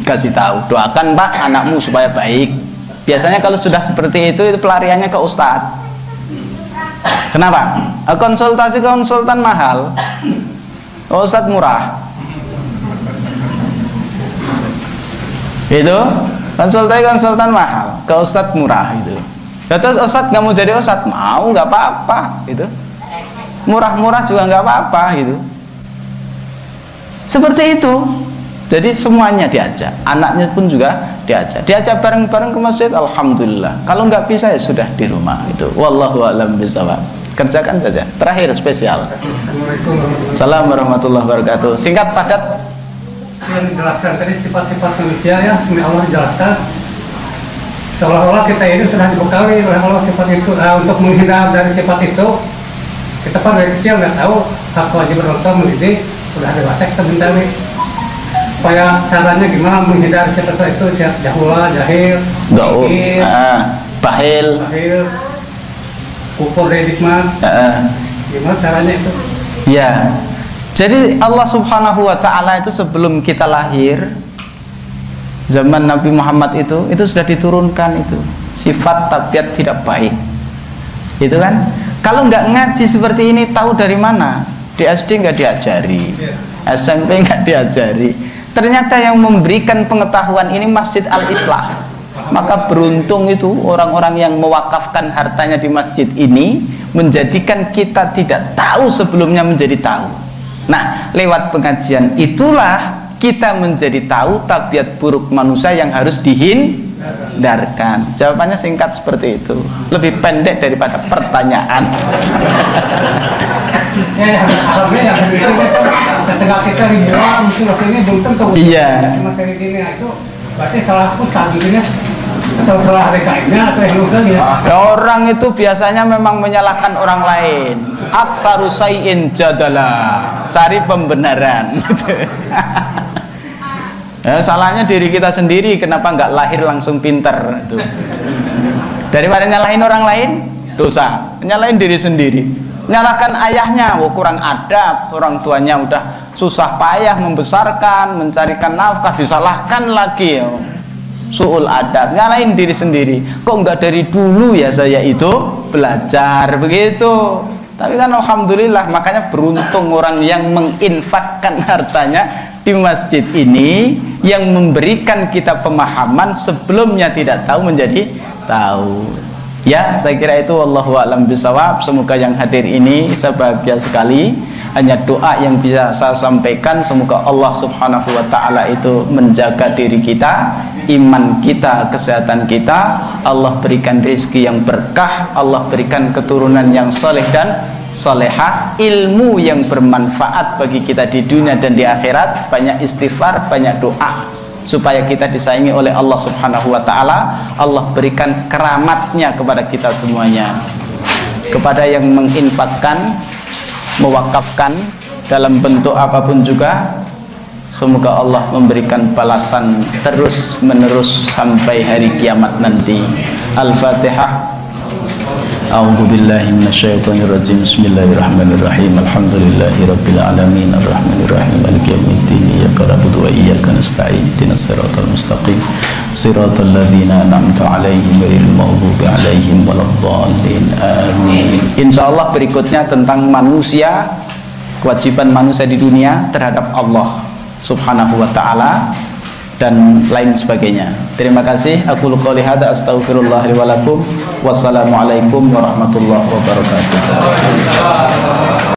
kasih tahu, doakan Pak anakmu supaya baik. Biasanya kalau sudah seperti itu pelariannya ke ustadz. Kenapa? Konsultasi konsultan mahal, ustadz murah. Itu konsultan mahal, ke ustadz murah itu. Ya, terus ustadz nggak mau jadi ustadz, mau nggak apa-apa gitu. Murah-murah juga nggak apa-apa gitu. Seperti itu. Jadi semuanya diajak, anaknya pun juga diajak bareng-bareng ke masjid. Alhamdulillah. Kalau nggak bisa ya sudah di rumah itu. Wallahu a'lam bishawab. Kerjakan saja. Terakhir spesial. Assalamualaikum warahmatullahi wabarakatuh. Singkat padat. Yang dijelaskan tadi sifat-sifat manusia ya, sebenarnya Allah jelaskan. Seolah-olah kita ini sudah dibekali oleh Allah sifat itu. Untuk menghindar dari sifat itu, kita kan dari kecil nggak tahu hak kewajiban orang tua mendidik, sudah dewasa kita mencari supaya caranya gimana menghindari sifat itu, siap jahula, jahil, bahil, kufur, nikmat, gimana caranya itu? Ya, jadi Allah Subhanahu Wa Taala itu sebelum kita lahir, zaman Nabi Muhammad itu sudah diturunkan itu sifat tabiat tidak baik, itu kan? Kalau nggak ngaji seperti ini, tahu dari mana? Di SD nggak diajari, SMP nggak diajari. Ternyata yang memberikan pengetahuan ini Masjid Al-Islah. Maka beruntung itu orang-orang yang mewakafkan hartanya di masjid ini, menjadikan kita tidak tahu sebelumnya menjadi tahu. Nah, lewat pengajian itulah kita menjadi tahu tabiat buruk manusia yang harus dihindarkan. Jawabannya singkat seperti itu, lebih pendek daripada pertanyaan. Alhamdulillah setengah kita ribuan ini belum tentu. Iya. Materi gini itu berarti salah ustaz gitu ya, atau salah DKM-nya atau yang lainnya. Orang itu biasanya memang menyalahkan orang lain. Aksaru sayyin jadala, cari pembenaran. Ya, salahnya diri kita sendiri, kenapa nggak lahir langsung pinter itu. Daripada nyalahin orang lain, dosa. Nyalahin diri sendiri. Nyalahkan ayahnya, kurang adab, orang tuanya udah susah payah membesarkan, mencarikan nafkah, disalahkan lagi. Su'ul adab, nyalahin diri sendiri. Kok nggak dari dulu ya saya itu belajar begitu. Tapi kan alhamdulillah, makanya beruntung orang yang menginfakkan hartanya di masjid ini, yang memberikan kita pemahaman sebelumnya tidak tahu menjadi tahu. Ya, saya kira itu wallahu a'lam bishawab. Semoga yang hadir ini saya bahagia sekali. Hanya doa yang bisa saya sampaikan, semoga Allah Subhanahu wa taala itu menjaga diri kita, iman kita, kesehatan kita. Allah berikan rezeki yang berkah, Allah berikan keturunan yang soleh dan solehah, ilmu yang bermanfaat bagi kita di dunia dan di akhirat. Banyak istighfar, banyak doa supaya kita disayangi oleh Allah Subhanahu wa taala. Allah berikan keramatnya kepada kita semuanya. Kepada yang menginfakkan, mewakafkan dalam bentuk apapun juga, semoga Allah memberikan balasan terus menerus sampai hari kiamat nanti. Al-Fatihah. A'udzu billahi minasyaitonir rajim. Bismillahirrahmanirrahim. Alhamdulillahirabbil alamin arrahmanir rahim maliki yaumiddin. Iyyaka na'budu wa iyyaka nasta'in. Ihdinas siratal mustaqim. Siratal ladzina an'amta 'alaihim ghairil maghdubi 'alaihim waladdallin. Amin. Insyaallah berikutnya tentang manusia, kewajiban manusia di dunia terhadap Allah Subhanahu wa taala dan lain sebagainya. Terima kasih. Aku qouli hadza astaghfirullah li wa lakum. Wassalamualaikum warahmatullahi wabarakatuh.